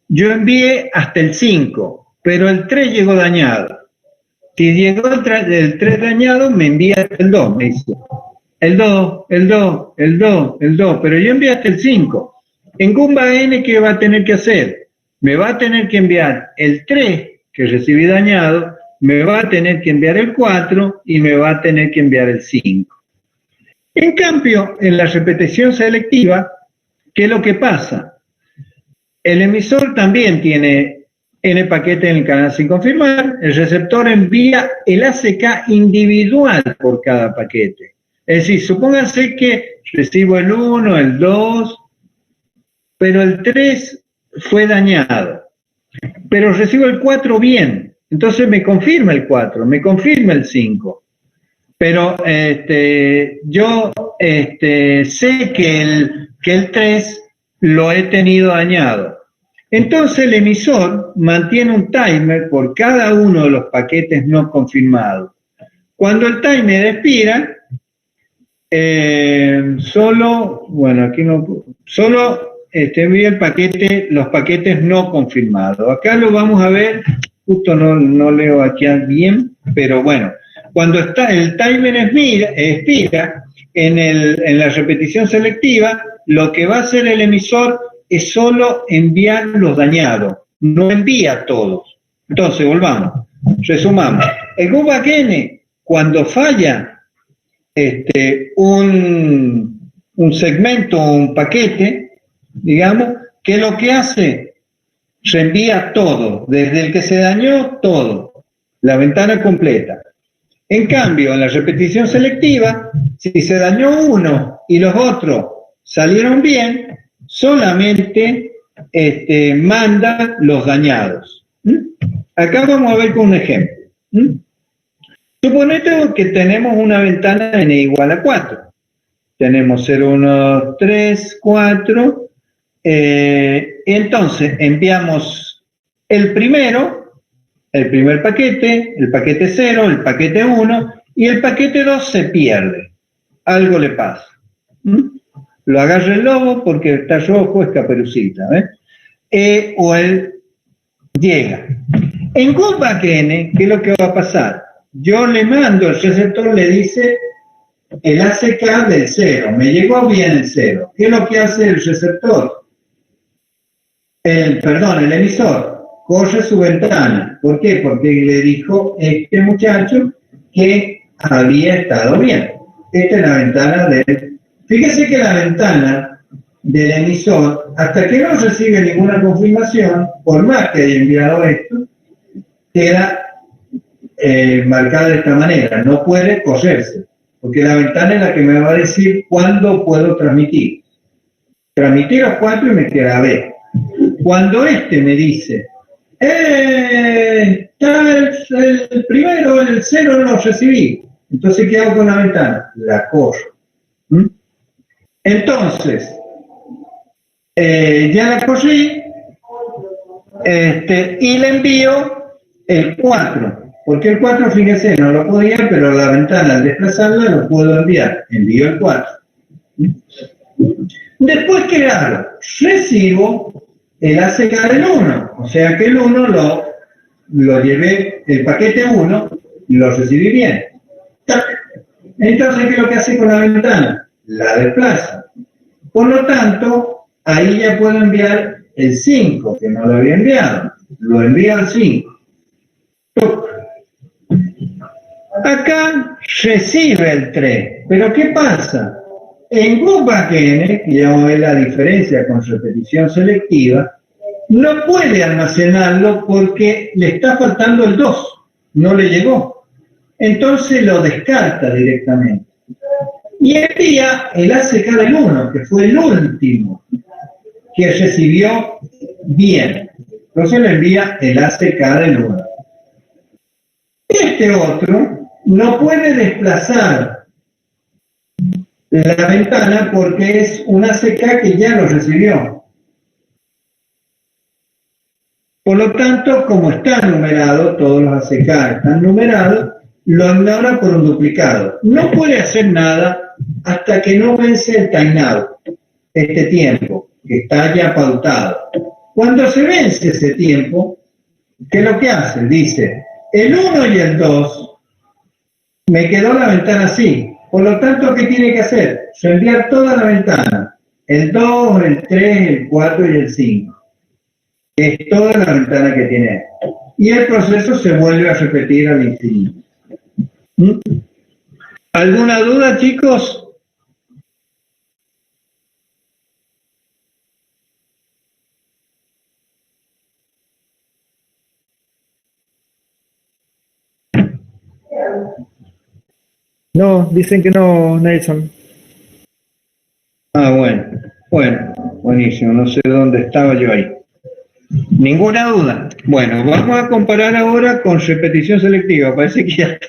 S2: yo envié hasta el 5, pero el 3 llegó dañado. Si llegó el 3 dañado, me envía el 2, me dice. El 2, el 2, el 2, el 2, pero yo envié hasta el 5. En Gutbag N, ¿qué va a tener que hacer? Me va a tener que enviar el 3, que recibí dañado, me va a tener que enviar el 4 y me va a tener que enviar el 5. En cambio, en la repetición selectiva, ¿qué es lo que pasa? El emisor también tiene N paquetes en el canal sin confirmar, el receptor envía el ACK individual por cada paquete. Es decir, supónganse que recibo el 1, el 2, pero el 3 fue dañado. Pero recibo el 4 bien, entonces me confirma el 4, me confirma el 5. Pero yo sé que el 3 lo he tenido dañado. Entonces el emisor mantiene un timer por cada uno de los paquetes no confirmados. Cuando el timer expira, solo envía los paquetes no confirmados. Acá lo vamos a ver, justo no leo aquí bien, pero bueno, cuando el timer expira en la repetición selectiva, lo que va a hacer el emisor es solo enviar los dañados, no envía todos. Entonces, volvamos, resumamos. El go back N, cuando falla un segmento o un paquete, digamos, ¿qué es lo que hace? Reenvía todo, desde el que se dañó, todo, la ventana completa. En cambio, en la repetición selectiva, si se dañó uno y los otros salieron bien, solamente manda los dañados. Acá vamos a ver con un ejemplo. Suponete que tenemos una ventana n igual a 4. Tenemos 0, 1, 3, 4. Entonces enviamos el primer paquete, el paquete 0, el paquete 1, y el paquete 2 se pierde. Algo le pasa. Lo agarra el lobo porque está rojo, es Caperucita. O él llega. En go back N, ¿qué es lo que va a pasar? Yo le mando, el receptor le dice el ACK del 0, me llegó bien el 0. ¿Qué es lo que hace el receptor? El emisor, corre su ventana. ¿Por qué? Porque le dijo este muchacho que había estado bien. Esta es la ventana del... Fíjese que la ventana del emisor, hasta que no recibe ninguna confirmación, por más que haya enviado esto, queda marcada de esta manera, no puede correrse, porque la ventana es la que me va a decir cuándo puedo transmitir. Transmitir los 4 y me queda B. Cuando me dice, está el primero, el 0 no lo recibí, entonces ¿qué hago con la ventana? La corro. Entonces, ya la corrí, y le envío el 4. Porque el 4, fíjese, no lo podía, pero la ventana al desplazarla lo puedo enviar. Envío el 4. Después, ¿qué hago? Recibo el ACK del 1. O sea que el 1 lo llevé, el paquete 1, lo recibí bien. Entonces, ¿qué es lo que hace con la ventana? La desplaza. Por lo tanto, ahí ya puedo enviar el 5, que no lo había enviado. Lo envío al 5. Acá recibe el 3, pero ¿qué pasa? En go back N, que ya vamos a ver la diferencia con repetición selectiva, no puede almacenarlo porque le está faltando el 2, no le llegó. Entonces lo descarta directamente. Y envía el ACK del 1, que fue el último que recibió bien. Entonces le envía el ACK del 1. Este otro no puede desplazar la ventana porque es un ACK que ya lo recibió. Por lo tanto, como está numerado, todos los ACK están numerados, lo ignora por un duplicado. No puede hacer nada hasta que no vence el timeout, este tiempo, que está ya pautado. Cuando se vence ese tiempo, ¿qué es lo que hace? Dice, el 1 y el 2, me quedó la ventana así. Por lo tanto, ¿qué tiene que hacer? Reenviar toda la ventana. El 2, el 3, el 4 y el 5. Es toda la ventana que tiene. Y el proceso se vuelve a repetir al infinito. ¿Alguna duda, chicos?
S1: No, dicen que no, Nelson.
S2: Ah, bueno, buenísimo, no sé dónde estaba yo ahí. ¿Ninguna duda? Bueno, vamos a comparar ahora con repetición selectiva, parece que ya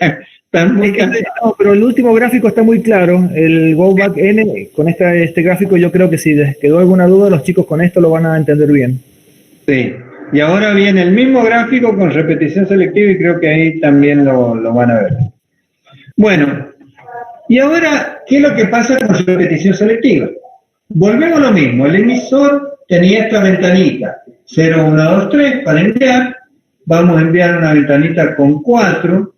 S2: Están muy cansados.
S1: No, pero el último gráfico está muy claro. El Go Back N, con este gráfico, yo creo que si les quedó alguna duda, los chicos con esto lo van a entender bien.
S2: Sí. Y ahora viene el mismo gráfico con repetición selectiva y creo que ahí también lo van a ver. Bueno, y ahora, ¿qué es lo que pasa con repetición selectiva? Volvemos a lo mismo. El emisor tenía esta ventanita, 0, 1, 2, 3, para enviar. Vamos a enviar una ventanita con 4.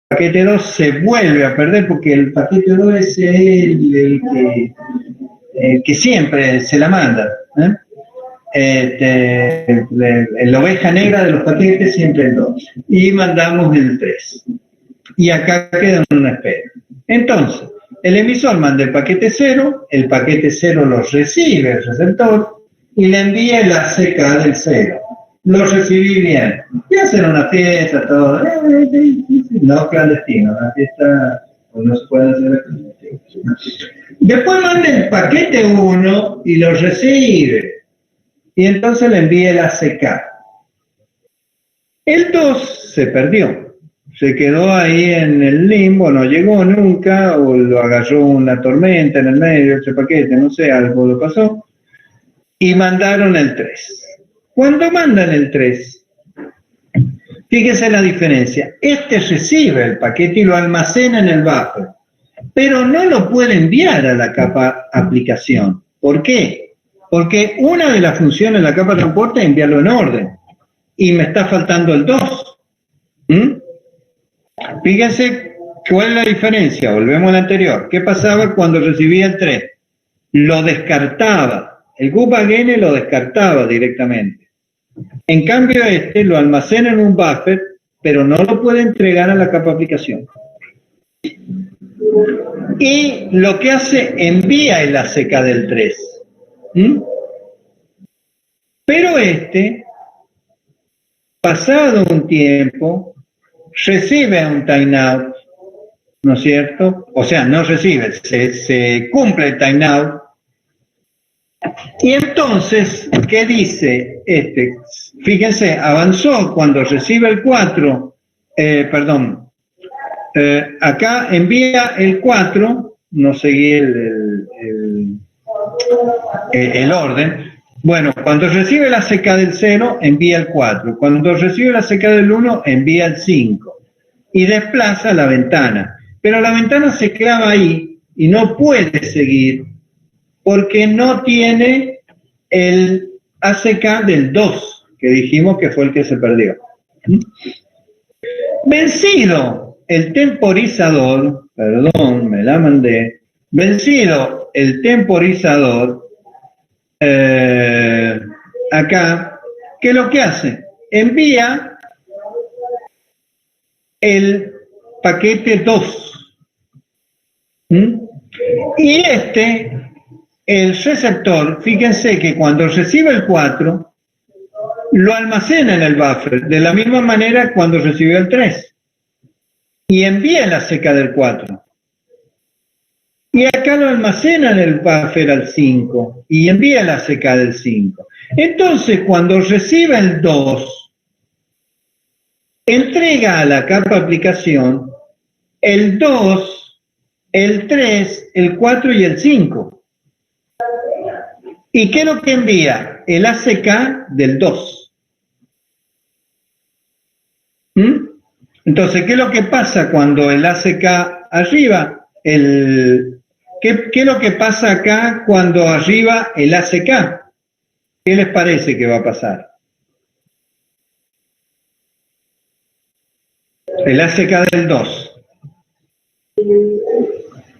S2: El paquete 2 se vuelve a perder porque el paquete 2 es el que siempre se la manda. La oveja negra de los paquetes siempre el 2. Y mandamos el 3. Y acá queda en una espera. Entonces, el emisor manda el paquete 0 lo recibe el receptor y le envía el ACK del 0. Lo recibí bien. Y hacen una fiesta, todo. No clandestino, una fiesta no se puede hacer clandestino. Después manda el paquete 1 y lo recibe. Y entonces le envía el ACK. El 2 se perdió. Se quedó ahí en el limbo, no llegó nunca, o lo agarró una tormenta en el medio, ese paquete, no sé, algo lo pasó, y mandaron el 3. Cuando mandan el 3, fíjense la diferencia, este recibe el paquete y lo almacena en el buffer, pero no lo puede enviar a la capa aplicación. ¿Por qué? Porque una de las funciones de la capa transporte es enviarlo en orden, y me está faltando el 2. Fíjense cuál es la diferencia, volvemos al anterior. ¿Qué pasaba cuando recibía el 3? Lo descartaba, el GoBackN lo descartaba directamente. En cambio este lo almacena en un buffer, pero no lo puede entregar a la capa aplicación. Y lo que hace, envía el ACK del 3. Pero este, pasado un tiempo, recibe un timeout, ¿no es cierto? O sea, no recibe, se cumple el timeout. Y entonces, ¿qué dice este? Fíjense, avanzó cuando recibe el 4, acá envía el 4, no seguí el orden. Bueno, cuando recibe la ACK del 0, envía el 4. Cuando recibe la ACK del 1, envía el 5. Y desplaza la ventana. Pero la ventana se clava ahí y no puede seguir porque no tiene el ACK del 2, que dijimos que fue el que se perdió. Vencido el temporizador, perdón, me la mandé, vencido el temporizador, acá, ¿qué es lo que hace? Envía el paquete 2. Y el receptor, fíjense que cuando recibe el 4, lo almacena en el buffer, de la misma manera cuando recibió el 3. Y envía la ACK del 4. Y acá lo almacena en el buffer al 5 y envía la ACK del 5. Entonces, cuando recibe el 2, entrega a la capa aplicación el 2, el 3, el 4 y el 5. ¿Y qué es lo que envía? El ACK del 2. Entonces, ¿qué es lo que pasa cuando el ACK arriba? ¿Qué es lo que pasa acá cuando arriba el ACK? ¿Qué les parece que va a pasar? El ACK del 2.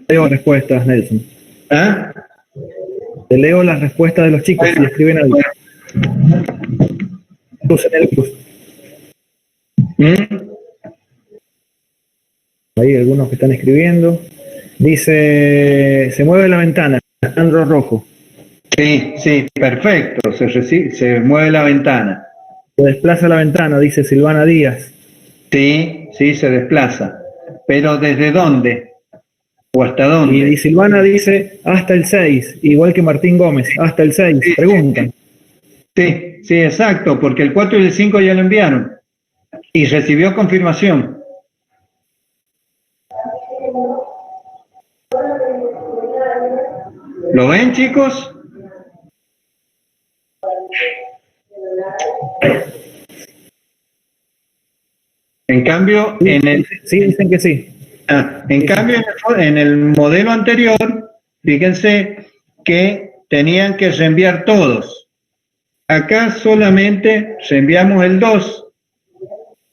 S1: Leo respuestas, Nelson.
S2: ¿Ah?
S1: Te leo las respuestas de los chicos y escriben algo. Hay algunos que están escribiendo. Dice, se mueve la ventana, Alejandro Rojo.
S2: Sí, perfecto, se mueve la ventana.
S1: Se desplaza la ventana, dice Silvana Díaz.
S2: Sí, se desplaza. Pero ¿desde dónde? ¿O hasta dónde?
S1: Y Silvana dice hasta el 6, igual que Martín Gómez, hasta el 6, preguntan.
S2: Sí, sí, exacto, porque el 4 y el 5 ya lo enviaron y recibió confirmación. ¿Lo ven, chicos? En cambio,
S1: Sí, dicen que sí.
S2: En el modelo anterior, fíjense que tenían que reenviar todos. Acá solamente reenviamos el 2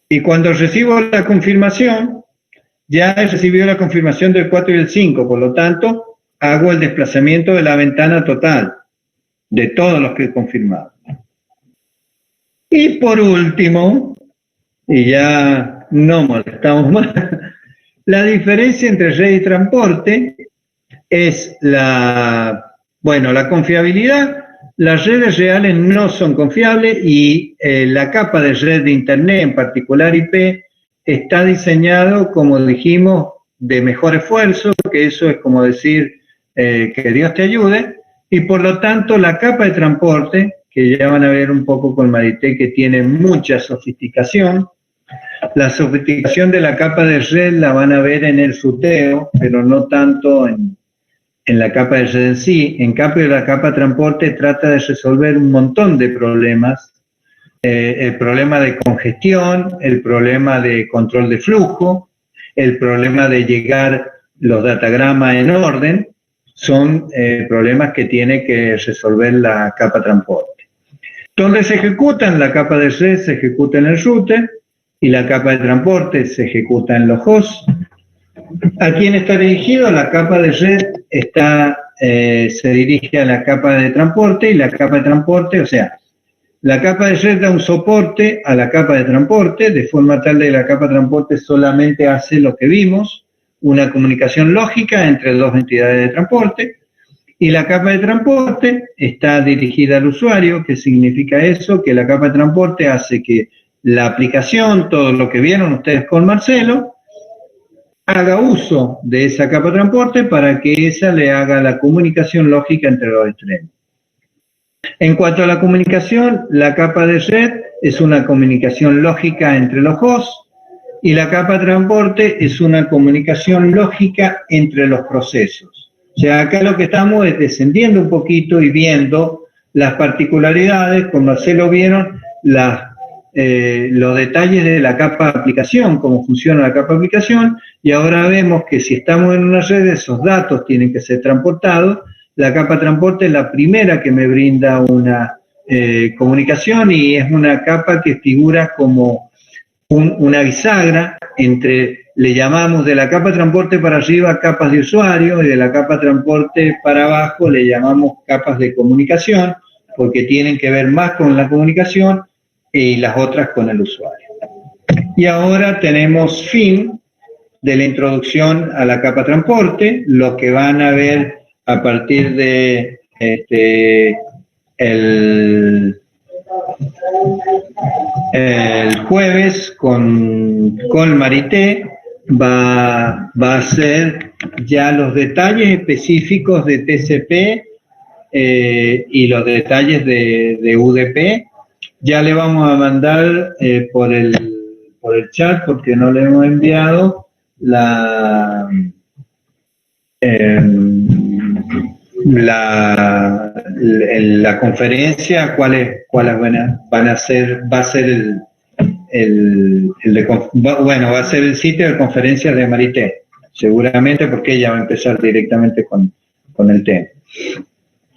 S2: y cuando recibo la confirmación, ya he recibido la confirmación del 4 y el 5, por lo tanto, hago el desplazamiento de la ventana total de todos los que he confirmado. Y por último, y ya no molestamos más, la diferencia entre red y transporte es la confiabilidad. Las redes reales no son confiables y la capa de red de Internet, en particular IP, está diseñado, como dijimos, de mejor esfuerzo, que eso es como decir que Dios te ayude, y por lo tanto la capa de transporte, que ya van a ver un poco con Marité, que tiene mucha sofisticación. La sofisticación de la capa de red la van a ver en el SUTEO, pero no tanto en la capa de red en sí. En cambio, la capa de transporte trata de resolver un montón de problemas. El problema de congestión, el problema de control de flujo, el problema de llegar los datagramas en orden, son problemas que tiene que resolver la capa de transporte. Donde se ejecutan, la capa de red se ejecuta en el router y la capa de transporte se ejecuta en los hosts. ¿A quién está dirigido? La capa de red se dirige a la capa de transporte y la capa de transporte, o sea, la capa de red da un soporte a la capa de transporte, de forma tal de que la capa de transporte solamente hace lo que vimos, una comunicación lógica entre dos entidades de transporte, y la capa de transporte está dirigida al usuario. ¿Qué significa eso? Que la capa de transporte hace que la aplicación, todo lo que vieron ustedes con Marcelo, haga uso de esa capa de transporte para que esa le haga la comunicación lógica entre los extremos. En cuanto a la comunicación, la capa de red es una comunicación lógica entre los hosts y la capa de transporte es una comunicación lógica entre los procesos. O sea, acá lo que estamos es descendiendo un poquito y viendo las particularidades. Con Marcelo vieron los detalles de la capa de aplicación, cómo funciona la capa de aplicación, y ahora vemos que si estamos en una red, esos datos tienen que ser transportados. La capa de transporte es la primera que me brinda una comunicación y es una capa que figura como una bisagra entre, le llamamos de la capa de transporte para arriba capas de usuario y de la capa de transporte para abajo le llamamos capas de comunicación, porque tienen que ver más con la comunicación y las otras con el usuario. Y ahora tenemos fin de la introducción a la capa de transporte. Lo que van a ver a partir de el jueves con Marité va a ser ya los detalles específicos de TCP y los detalles de UDP. Ya le vamos a mandar por el chat, porque no le hemos enviado la conferencia, cuáles van a ser, va a ser va a ser el sitio de conferencias de Marité, seguramente, porque ella va a empezar directamente con el tema.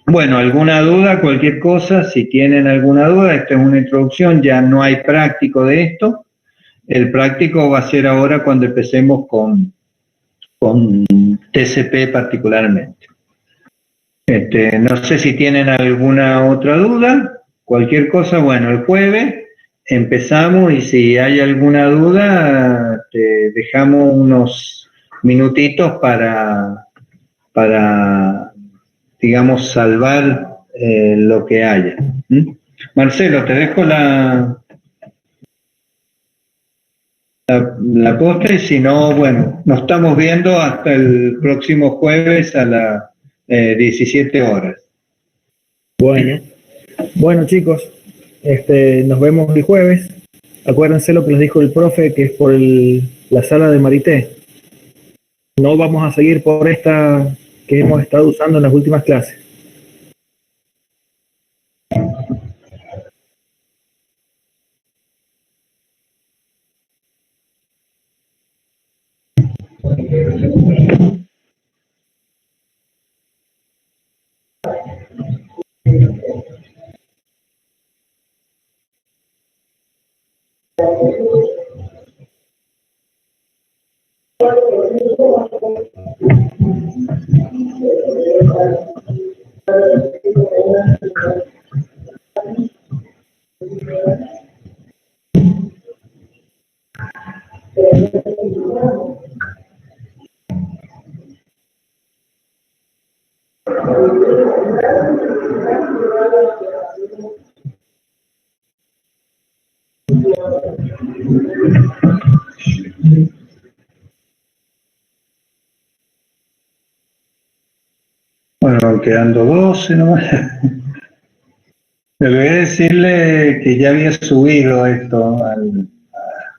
S2: Bueno, ¿alguna duda? Cualquier cosa, si tienen alguna duda, esta es una introducción, ya no hay práctico de esto. El práctico va a ser ahora cuando empecemos con TCP particularmente. No sé si tienen alguna otra duda. Cualquier cosa, bueno, el jueves empezamos y si hay alguna duda, te dejamos unos minutitos para digamos, salvar lo que haya. Marcelo, te dejo la postre, si no, bueno, nos estamos viendo hasta el próximo jueves a las 17 horas.
S1: Bueno, Bueno, chicos, nos vemos el jueves. Acuérdense lo que les dijo el profe, que es por la sala de Marité. No vamos a seguir por esta que hemos estado usando en las últimas clases.
S2: Bueno, van quedando 12 nomás. Debería decirle que ya había subido esto al...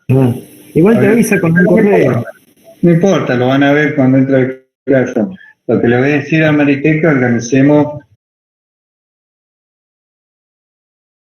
S1: Ah, igual te avisa con un correo.
S2: No importa, lo van a ver cuando entre el clase. Lo que le voy a decir a Marité que organicemos